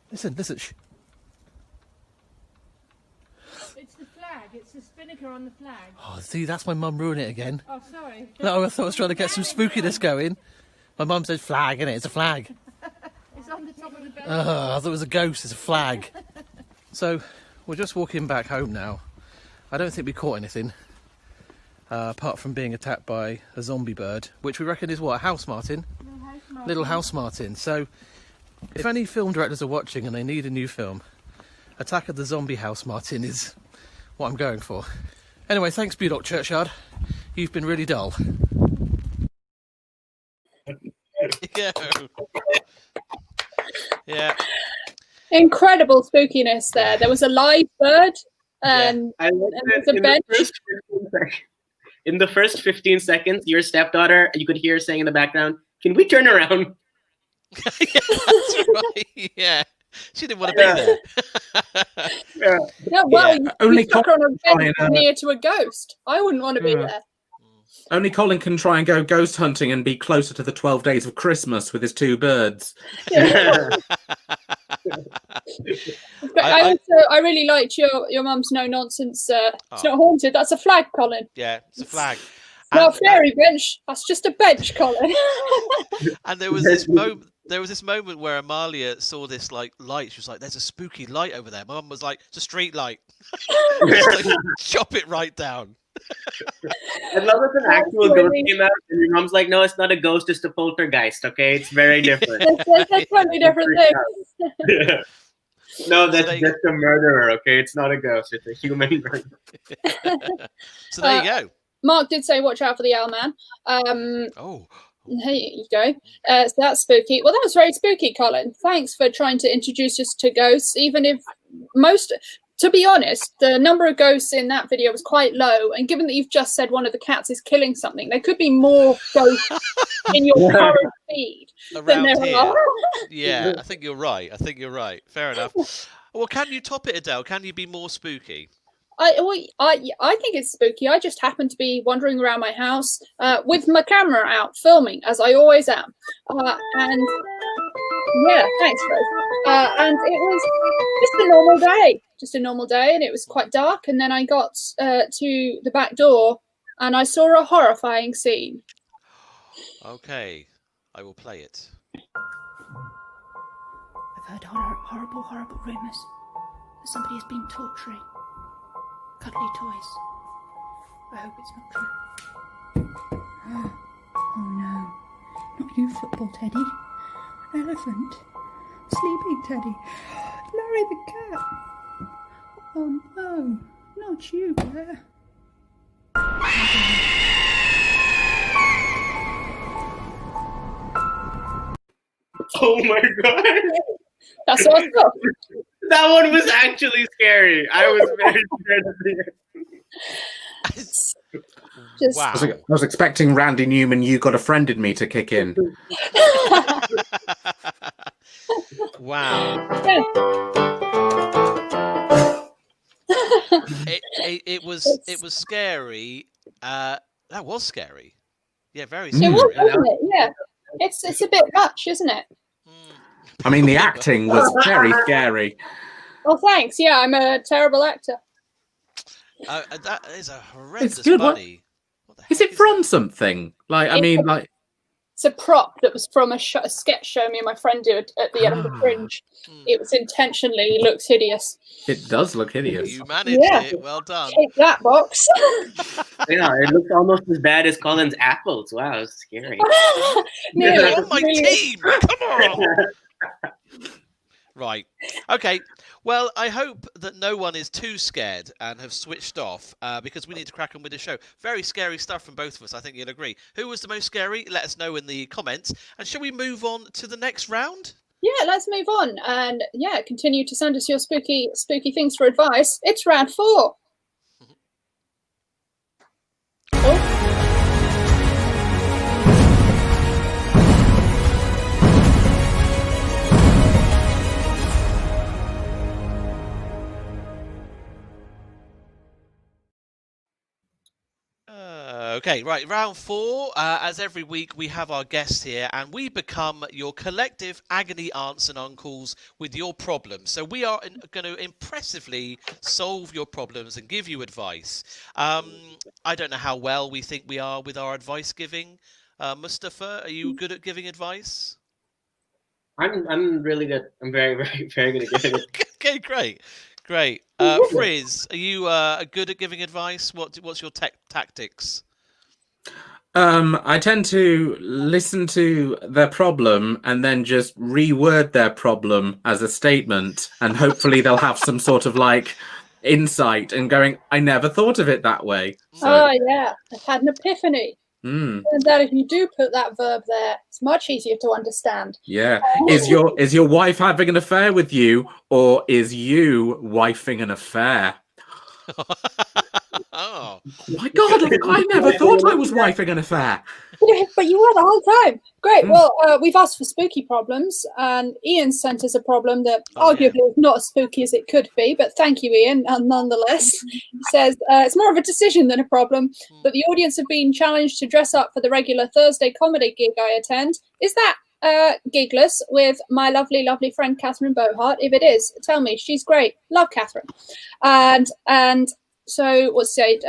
Listen. Shh. It's the flag. It's the spinnaker on the flag. Oh, see, that's my mum ruining it again. Oh, sorry. No, I thought I was trying to get some spookiness going. My mum said flag, innit? It's a flag. It's on the top of the bed. I thought it was a ghost. It's a flag. So, we're just walking back home now. I don't think we caught anything. Apart from being attacked by a zombie bird, which we reckon is what? A house martin? Little house martin. So, if any film directors are watching and they need a new film, Attack of the Zombie House Martin is what I'm going for. Anyway, thanks, Budok Churchyard. You've been really dull. Yeah. Incredible spookiness there. There was a live bird. And I like there's that a bench. In the first 15 seconds, your stepdaughter, you could hear saying in the background, "Can we turn around?" Yeah, that's right. Yeah. She didn't want to be there. Yeah, well, Yeah. Only you stuck her on a Colin bench near to a ghost. I wouldn't want to be there. Only Colin can try and go ghost hunting and be closer to the 12 days of Christmas with his two birds. But I really liked your mum's no nonsense. It's not haunted. That's a flag, Colin. Yeah, it's a flag. Not a fairy bench. That's just a bench, Colin. And there was this moment. There was this moment where Amalia saw this like light. She was like, "There's a spooky light over there." My mum was like, "It's a street light." Like, chop it right down. I love if an actual ghost came out and your mom's like, "No, it's not a ghost, it's a poltergeist, okay? It's very different." That's totally different thing. No, that's just a murderer, okay? It's not a ghost, it's a human murderer. So there you go. Mark did say, "Watch out for the owl man." Oh. There you go. So that's spooky. Well, that was very spooky, Colin. Thanks for trying to introduce us to ghosts, even if to be honest, the number of ghosts in that video was quite low. And given that you've just said one of the cats is killing something, there could be more ghosts in your current feed than there Around are. here. Yeah, I think you're right. Fair enough. Well, can you top it, Adele? Can you be more spooky? I think it's spooky. I just happened to be wandering around my house with my camera out, filming, as I always am. And yeah, thanks, Friz. And it was just a normal day, and it was quite dark. And then I got to the back door, and I saw a horrifying scene. Okay, I will play it. I've heard horrible rumours that somebody has been torturing cuddly toys. I hope it's not true. Oh no, not you, football Teddy. Elephant. Sleeping Teddy. Larry the cat. Oh no, not you, Blair. Oh my god! That's awesome. That one was actually scary. I was very scared of it. Just Wow. I was expecting Randy Newman, You Got a Friend in Me to kick in. Wow. Yeah. It was scary. That was scary. Yeah, very It scary. was, wasn't it? Yeah. It's a bit much, isn't it? I mean, the acting was very scary. Oh, thanks. Yeah, I'm a terrible actor. That is a horrendous good, what- bunny. What the Is heck it from something? Like, I mean, like, It's a prop that was from a sketch show me and my friend did at the Edinburgh Fringe. It was intentionally looks hideous. it does look hideous. You managed Yeah. it. Well done. Take that box. Yeah, it looks almost as bad as Colin's apples. Wow, it's scary. No, You're it's on my really- team. Come on. Right. Okay. Well, I hope that no one is too scared and have switched off because we need to crack on with the show. Very scary stuff from both of us. I think you'll agree. Who was the most scary? Let us know in the comments. And shall we move on to the next round? Yeah, let's move on and continue to send us your spooky things for advice. It's round 4. Oh. Okay, right, round 4. As every week, we have our guests here, and we become your collective agony aunts and uncles with your problems. So we are going to impressively solve your problems and give you advice. I don't know how well we think we are with our advice giving. Mustafa, are you good at giving advice? I'm really good. I'm very, very, very good at giving it. Okay, great. Friz, are you good at giving advice? What's your tactics? I tend to listen to their problem and then just reword their problem as a statement, and hopefully they'll have some sort of like insight and going, I never thought of it that way. So, Oh, yeah. I've had an epiphany. mm, Turns out if you do put that verb there, it's much easier to understand. yeah. Is your wife having an affair with you, or is you wifing an affair? Oh, My God, I never thought I was wifing an affair. But you were the whole time. Great. Well, we've asked for spooky problems, and Ian sent us a problem that arguably is not as spooky as it could be, but thank you, Ian, nonetheless. He says, it's more of a decision than a problem, but the audience have been challenged to dress up for the regular Thursday comedy gig I attend. Is that gigless with my lovely, lovely friend Catherine Bohart? If it is, tell me. She's great. Love Catherine. And so, what's it?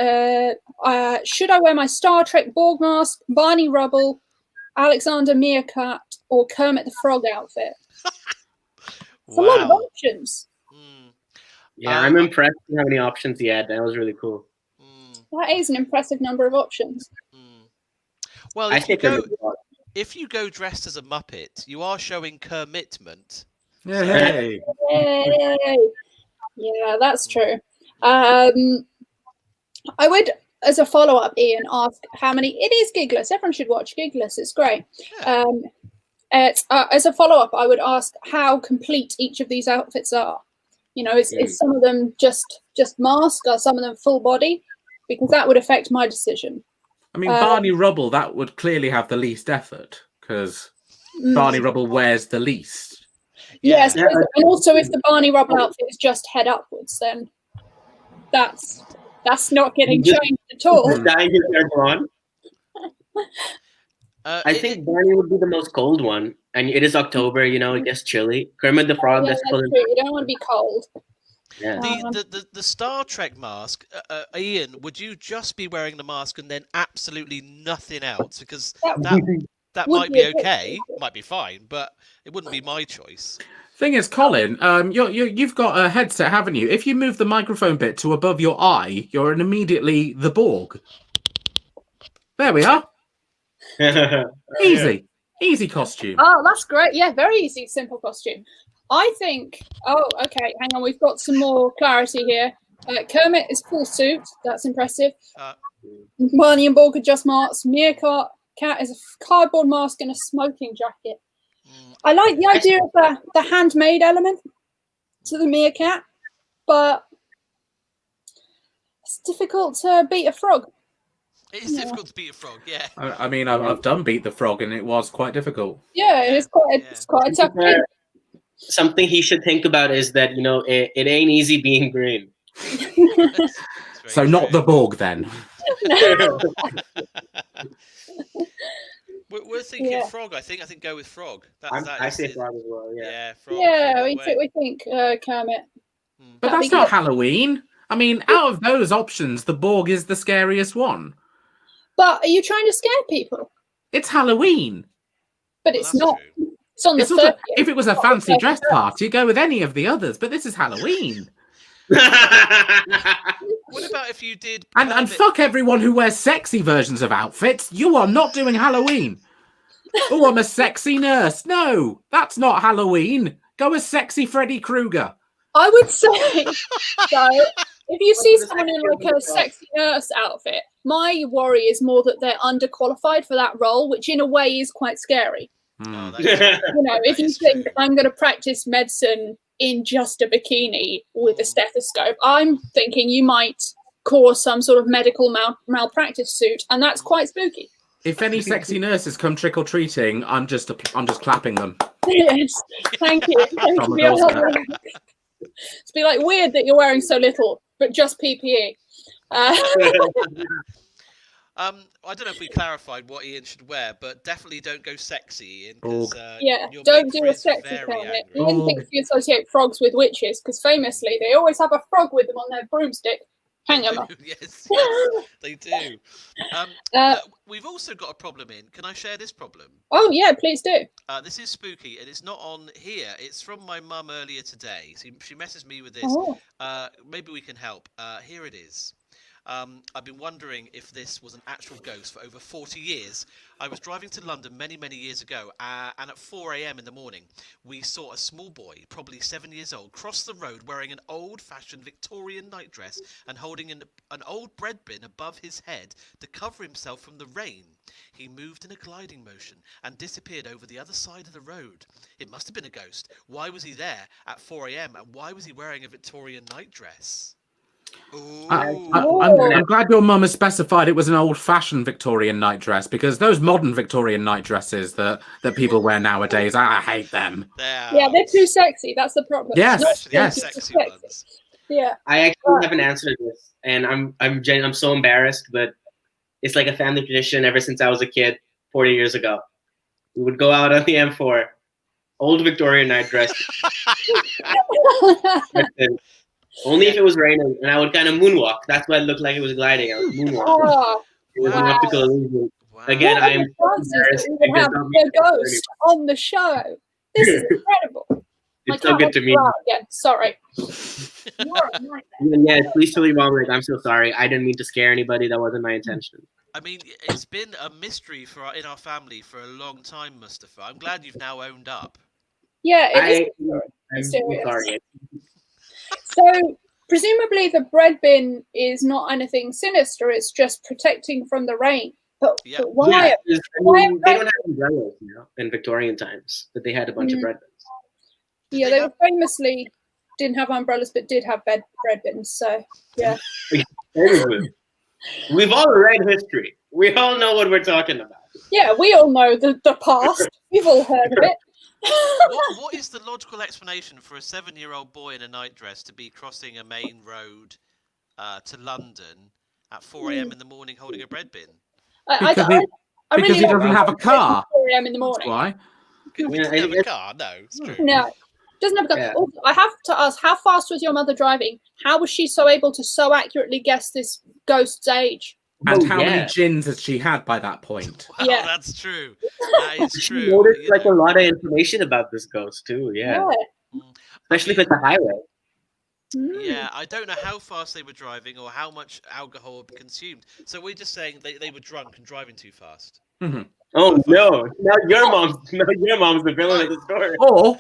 Should I wear my Star Trek Borg mask, Barney Rubble, Alexander Meerkat, or Kermit the Frog outfit? It's a lot of options. Yeah, I'm impressed with how many options he had. That was really cool. That is an impressive number of options. Well, if you go dressed as a Muppet, you are showing commitment. Yay. Yay. Yeah, that's true. I would, as a follow-up, Ian, ask how many. It is gigless. Everyone should watch Gigless. It's great. Yeah. As a follow-up, I would ask how complete each of these outfits are. You know, is some of them just mask, or some of them full body? Because that would affect my decision. I mean, Barney Rubble, that would clearly have the least effort, because Barney Rubble wears the least. Yes, and also if the Barney Rubble outfit is just head upwards, then that's not getting changed at all. Dying his hair blonde. I think Barney would be the most cold one, and it is October. You know, it gets chilly. Kermit the Frog. That's true. You don't want to be cold. Yeah. The Star Trek mask, Ian, would you just be wearing the mask and then absolutely nothing else? Because that might be okay, might be fine, but it wouldn't be my choice. Thing is, Colin, you've got a headset, haven't you? If you move the microphone bit to above your eye, you're immediately the Borg. There we are. Easy costume. Oh, that's great. Yeah, very easy, simple costume. I think. Oh, okay. Hang on. We've got some more clarity here. Kermit is full suit. That's impressive. Barney and Borg are just masks. Meerkat Cat is a cardboard mask and a smoking jacket. I like the idea of the handmade element. to the meerkat, but it's difficult to beat a frog. It is difficult to beat a frog, yeah. I mean, I've done Beat the Frog, and it was quite difficult. Yeah, it's quite a tough game. Something he should think about is that, it ain't easy being green. So not the Borg, then. We're thinking frog. I think go with frog. I say frog as well. Yeah, frog. Yeah, we think Kermit. But that's not Halloween. I mean, out of those options, the Borg is the scariest one. But are you trying to scare people? It's Halloween. But it's not. True. It's on the 30th. If it was a fancy dress party, go with any of the others. But this is Halloween. What about if you did... And fuck everyone who wears sexy versions of outfits. You are not doing Halloween. Oh, I'm a sexy nurse. No, that's not Halloween. Go as sexy Freddy Krueger. I would say, so, if you see someone in like a sexy nurse outfit, my worry is more that they're underqualified for that role, which in a way is quite scary. If you think I'm going to practice medicine in just a bikini with a stethoscope, I'm thinking you might cause some sort of medical malpractice suit, and that's quite spooky. If any sexy nurses come trick or treating, I'm just clapping them. Yes, thank you. Thank you. It's be like weird that you're wearing so little, but just PPE. I don't know if we clarified what Ian should wear, but definitely don't go sexy, Ian. Don't do a sexy Kermit. Ian thinks you associate frogs with witches, because famously they always have a frog with them on their broomstick. Hang them up. Yes, they do. We've also got a problem in. Can I share this problem? Oh, yeah, please do. This is spooky, and it's not on here. It's from my mum earlier today. She messaged me with this. Oh. Maybe we can help. Here it is. I've been wondering if this was an actual ghost for over 40 years. I was driving to London many, many years ago, and at 4 a.m. in the morning, we saw a small boy, probably 7 years old, cross the road wearing an old-fashioned Victorian nightdress and holding an old bread bin above his head to cover himself from the rain. He moved in a gliding motion and disappeared over the other side of the road. It must have been a ghost. Why was he there at 4 a.m. and why was he wearing a Victorian nightdress? I'm glad your mum has specified it was an old-fashioned Victorian nightdress, because those modern Victorian nightdresses that people wear nowadays, I hate them. Yeah, they're too sexy. That's the problem. Yes. Sexy ones. Yeah. I actually have an answer to this, and I'm so embarrassed, but it's like a family tradition ever since I was a kid 40 years ago. We would go out on the M4, old Victorian nightdress. Only if it was raining, and I would kind of moonwalk. That's why it looked like it was gliding. I was moonwalking. Oh, it was an optical illusion. Wow. Again, I am embarrassed. We have a ghost on the show. This is incredible. It's so good to meet you. Yeah, sorry. Yeah, please tell your mom, I'm so sorry. I didn't mean to scare anybody. That wasn't my intention. I mean, it's been a mystery in our family for a long time, Mustafa. I'm glad you've now owned up. Yeah, I'm sorry. So, presumably the bread bin is not anything sinister, it's just protecting from the rain. But why? They don't have umbrellas, in Victorian times, but they had a bunch of bread bins. Yeah, they famously didn't have umbrellas, but did have bread bins, so, yeah. We've all read history. We all know what we're talking about. Yeah, we all know the past. We've all heard of it. What is the logical explanation for a 7-year-old boy in a nightdress to be crossing a main road to London at 4 a.m. in the morning holding a bread bin? Because he doesn't have a car. 4 a.m. in the morning. Why? He doesn't have a car. No, it's true. No, doesn't have a car. Yeah. Also, I have to ask, how fast was your mother driving? How was she so able to so accurately guess this ghost's age? And how many gins has she had by that point? Well, Yeah. That's true. That is true. She noticed a lot of information about this ghost too. Yeah. Especially if it's a highway. Yeah, I don't know how fast they were driving or how much alcohol had been consumed. So we're just saying they were drunk and driving too fast. Mm-hmm. Oh no! Now your mom's the villain of the story. Or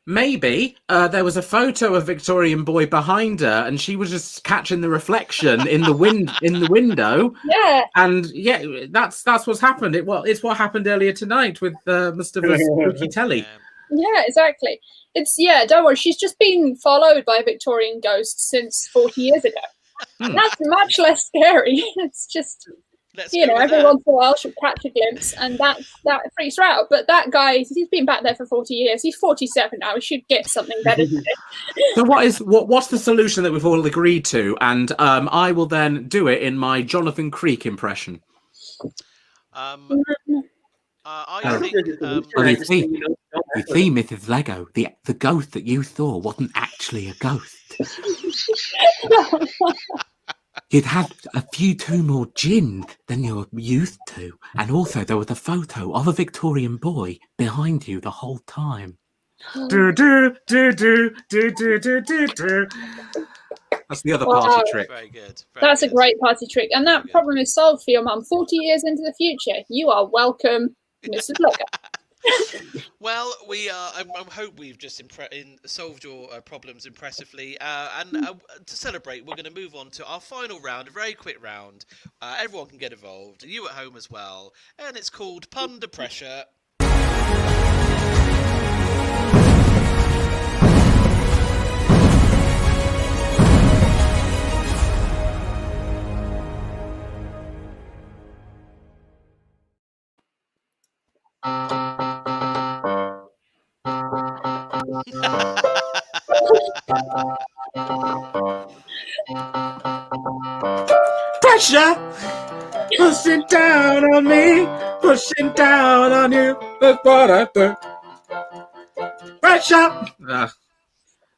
maybe there was a photo of Victorian boy behind her, and she was just catching the reflection in the window. Yeah. And that's what's happened. It's what happened earlier tonight with Mustafa's spooky telly. Yeah, exactly. Don't worry. She's just been followed by a Victorian ghost since 40 years ago. That's much less scary. It's just, Let's you go know, with every that. once in a while she'll catch a glimpse, and that freaks her out. But that guy, he's been back there for 40 years. He's 47 now. He should get something better to do. So what's the solution that we've all agreed to? And I will then do it in my Jonathan Creek impression. I think You see, Mrs. Lego, the ghost that you saw wasn't actually a ghost. You'd had a few too more gin than you're used to, and also there was a photo of a Victorian boy behind you the whole time. Do do do do do do do do do. That's the other party trick. very good. That's a great party trick, and that problem is solved for your mum. 40 years into the future, you are welcome, Mrs. Logger. Well, I hope we've just solved your problems impressively. And to celebrate, we're going to move on to our final round, a very quick round. Everyone can get involved, you at home as well. And it's called Under Pressure. Pressure pushing down on me, pushing down on you. That's what I do. Pressure.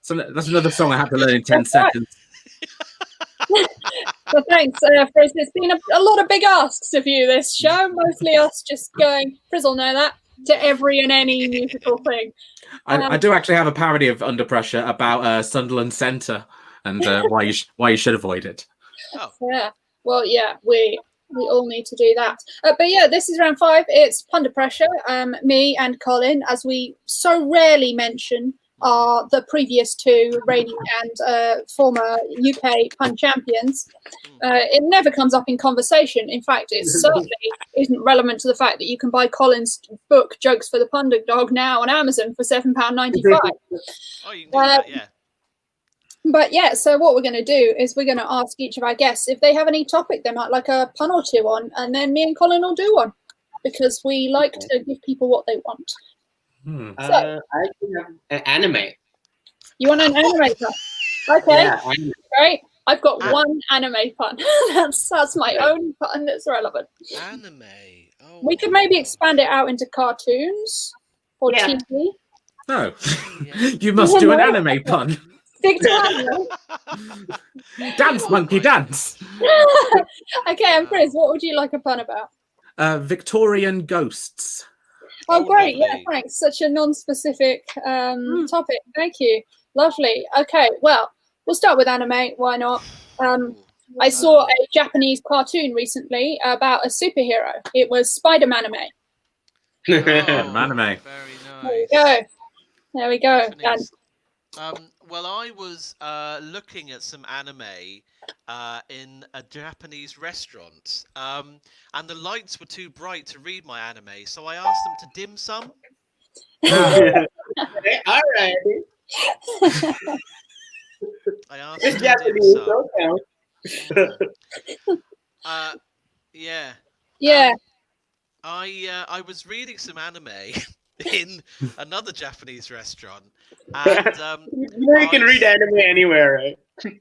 So that's another song I have to learn in 10 seconds. So thanks, Friz. It's been a lot of big asks of you this show. Mostly us just going, Frizzle know that, to every and any musical thing. I do actually have a parody of Under Pressure about Sunderland Centre and why you should avoid it. Oh. Yeah. Well, yeah, we all need to do that. But yeah, this is round 5. It's Under Pressure. Me and Colin, as we so rarely mention, are the previous 2 reigning and former UK pun champions. It never comes up in conversation. In fact, it certainly isn't relevant to the fact that you can buy Colin's book, Jokes for the Pundit Dog, now on Amazon for £7.95. Oh, you can do that, yeah. But yeah, so what we're going to do is we're going to ask each of our guests if they have any topic they might like a pun or 2 on, and then me and Colin will do one, because we like to give people what they want. I actually have an anime. You want an anime pun? Okay, Yeah, great. I've got one anime pun. that's my only pun that's relevant. Anime. Oh, We could maybe expand it out into cartoons or TV. No, you must do an anime pun. Stick to anime. Dance, monkey, dance. Okay, and Friz, what would you like a pun about? Victorian ghosts. Oh, great. Lovely. Yeah, thanks. Such a non-specific topic. Thank you. Lovely. Okay, well, we'll start with anime. Why not? I saw a Japanese cartoon recently about a superhero. It was Spider-Man anime. Anime. Very There we nice. go. There we go. Japanese. Well, I was looking at some anime in a Japanese restaurant, and the lights were too bright to read my anime, so I asked them to dim some. All right. I asked It's them to dim Japanese. some. Don't count. Yeah. Yeah. I was reading some anime in another Japanese restaurant, and You know you can read anime anywhere, right?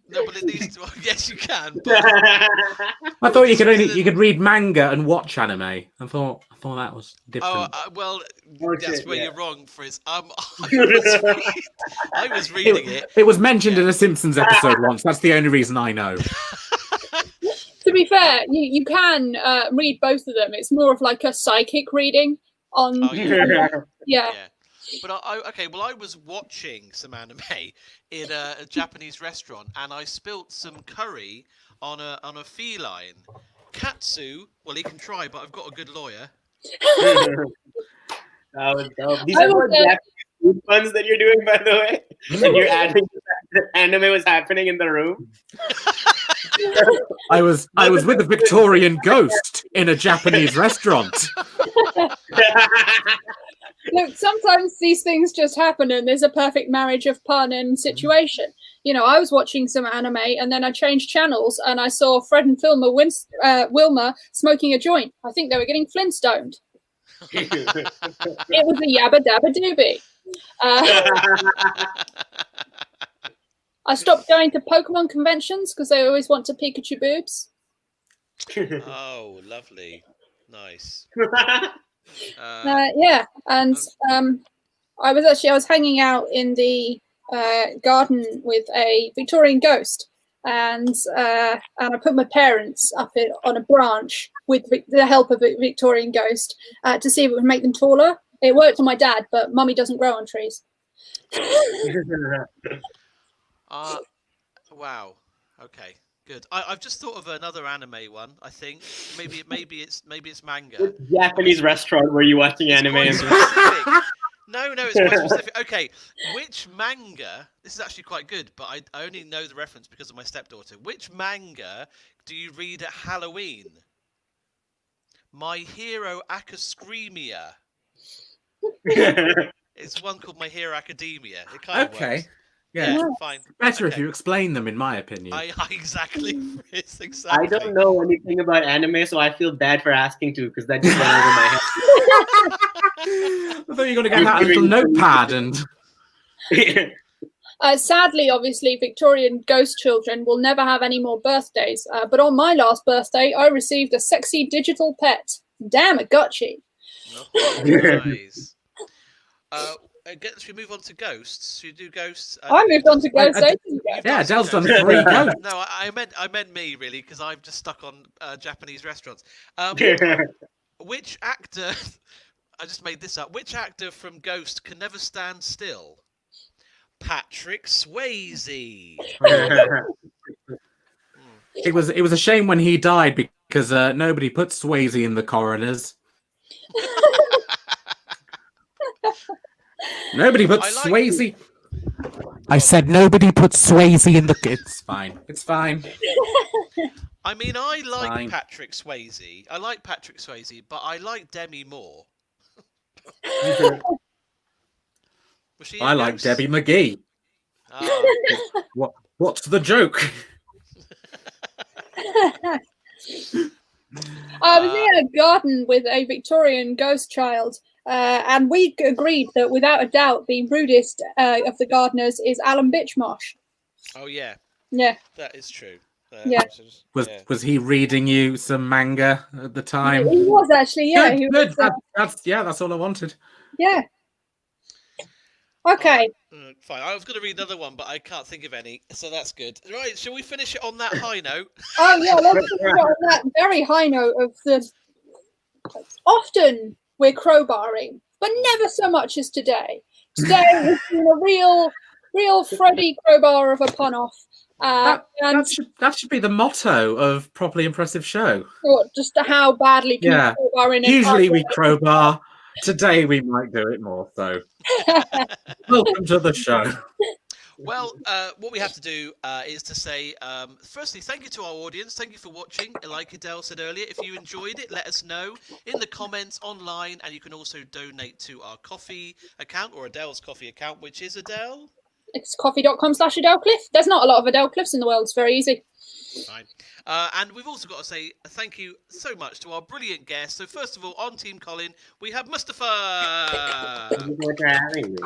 No, but it needs to. Well, yes, you can. But I thought you could read manga and watch anime. I thought that was different. well, Bullshit, that's where yeah. you're wrong, Friz. I was reading it. It was mentioned in a Simpsons episode once. That's the only reason I know. To be fair, you can read both of them. It's more of like a psychic reading on. Oh, yeah. Yeah. But I was watching some anime in a Japanese restaurant, and I spilt some curry on a feline. Katsu, well, he can try, but I've got a good lawyer. That was dope. These are more Japanese food puns that you're doing, by the way. And you're adding that anime was happening in the room. I was with a Victorian ghost in a Japanese restaurant. Look, sometimes these things just happen and there's a perfect marriage of pun and situation. You know, I was watching some anime and then I changed channels and I saw Fred and Wilma smoking a joint. I think they were getting Flintstoned. It was a yabba dabba doobie. I stopped going to Pokemon conventions because they always want to Pikachu boobs. Oh, lovely. Nice. Yeah, and I was hanging out in the garden with a Victorian ghost, and I put my parents up on a branch with the help of a Victorian ghost to see if it would make them taller. It worked on my dad, but Mummy doesn't grow on trees. Wow. Okay. Good. I've just thought of another anime one. I think maybe it's manga. Japanese restaurant where you watching It's anime. quite specific. No, it's quite specific. Okay, which manga? This is actually quite good, but I only know the reference because of my stepdaughter. Which manga do you read at Halloween? My Hero Academia. It's one called My Hero Academia. It kind of works. Yeah. Fine. Better if you explain them, in my opinion. Exactly. It's exactly. I don't know anything about anime, so I feel bad for asking to because that just went over my head. I thought you were going to get out a little notepad and. Sadly, obviously, Victorian ghost children will never have any more birthdays. But on my last birthday, I received a sexy digital pet. Damn, it got you. Oh, nice. Should we move on to ghosts? Should we do ghosts? I moved on to ghosts. Yeah, Adele's done 3 ghosts. No, I meant me really because I'm just stuck on Japanese restaurants. Which actor? I just made this up. Which actor from Ghost can never stand still? Patrick Swayze. It was a shame when he died because nobody put Swayze in the coroners. Nobody put Swayze. I said nobody put Swayze in the. It's fine. It's fine. I mean, I like Patrick Swayze. But I like Demi more. I like Debbie McGee. What's the joke? I was in a garden with a Victorian ghost child, and we agreed that without a doubt the rudest of the gardeners is Alan Bitchmarsh. Oh yeah. Yeah. That is true. Was he reading you some manga at the time? He was actually, yeah. Good. That's all I wanted. Yeah. Okay. Fine. I was going to read another one, but I can't think of any, so that's good. Right, shall we finish it on that high note? Oh yeah, let's finish it on that very high note of the. Often we're crowbarring, but never so much as today. Today has been a real Freddy crowbar of a pun off. That should be the motto of Properly Impressive Show. Just how badly can you crowbar in? Usually we crowbar. Today we might do it more so. Welcome to the show. Well, what we have to do is to say, firstly, thank you to our audience. Thank you for watching. Like Adele said earlier, if you enjoyed it, let us know in the comments online. And you can also donate to our coffee account or Adele's coffee account, which is Adele. It's coffee.com/AdeleCliff. There's not a lot of Adele Cliffs in the world. It's very easy. Fine. And we've also got to say thank you so much to our brilliant guests. So first of all, on Team Colin, we have Mustafa. Thank you for having me.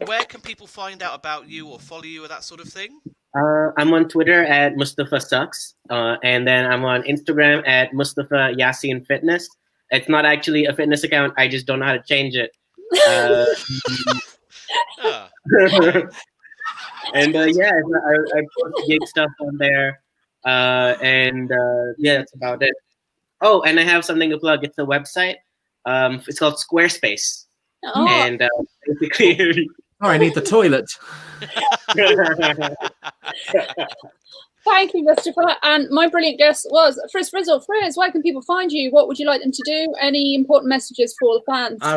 Where can people find out about you or follow you or that sort of thing? I'm on Twitter at Mustafa Sucks, and then I'm on Instagram at Mustafa Yazin Fitness. It's not actually a fitness account. I just don't know how to change it. And yeah, I post gig stuff on there. And yeah, that's about it. Oh, and I have something to plug. It's a website. It's called Squarespace. Oh. And basically, I need the toilet. Thank you, Mustafa. And my brilliant guest was Frizzle. Friz, where can people find you? What would you like them to do? Any important messages for the fans? I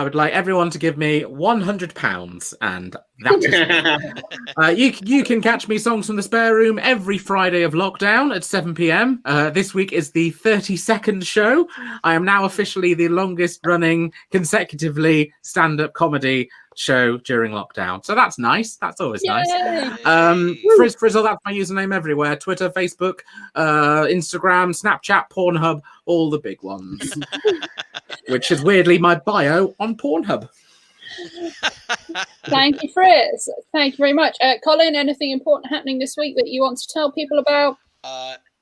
would like everyone to give me £100, and that is you can catch me Songs from the Spare Room every Friday of lockdown at 7 p.m. This week is the 32nd show. I am now officially the longest running consecutively stand-up comedy show during lockdown, so that's nice. That's always nice. Frizzle, that's my username everywhere: Twitter, Facebook, Instagram, Snapchat, Pornhub, all the big ones. Which is weirdly my bio on Pornhub. Thank you, Friz. Thank you very much. Colin, anything important happening this week that you want to tell people about?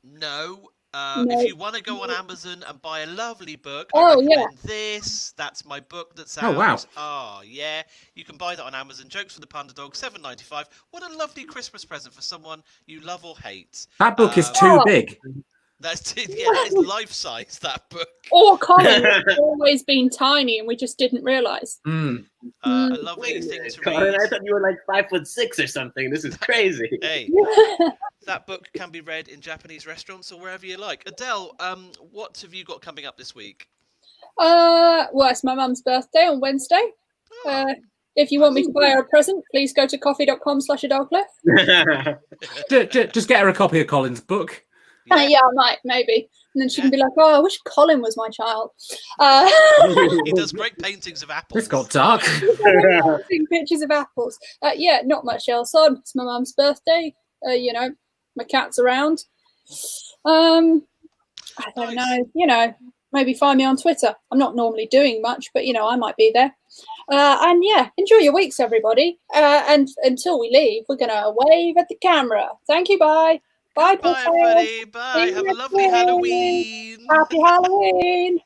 No. No. If you want to go on Amazon and buy a lovely book, Oh, I recommend this. That's my book that's out. Oh, wow. Oh, yeah. You can buy that on Amazon. Jokes for the Panda Dog, $7.95. What a lovely Christmas present for someone you love or hate. That book is too big. That is life size, that book. Or Colin has always been tiny and we just didn't realise. A lovely thing to Colin, read. I thought you were like 5'6" or something. This is crazy. Hey, that book can be read in Japanese restaurants or wherever you like. Adele, what have you got coming up this week? Well, it's my mum's birthday on Wednesday. If you want me to buy her a present, please go to coffee.com/AdeleCliff. Just get her a copy of Colin's book. Yeah, I might, maybe. And then she can be like, oh, I wish Colin was my child. He does great paintings of apples. It's got dark. Pictures of apples. Not much else on. It's my mum's birthday. My cat's around. I don't know. Maybe find me on Twitter. I'm not normally doing much, but, I might be there. Enjoy your weeks, everybody. And until we leave, we're going to wave at the camera. Thank you, bye. Bye, Bye, everybody. Bye. Have a lovely Halloween. Happy Halloween.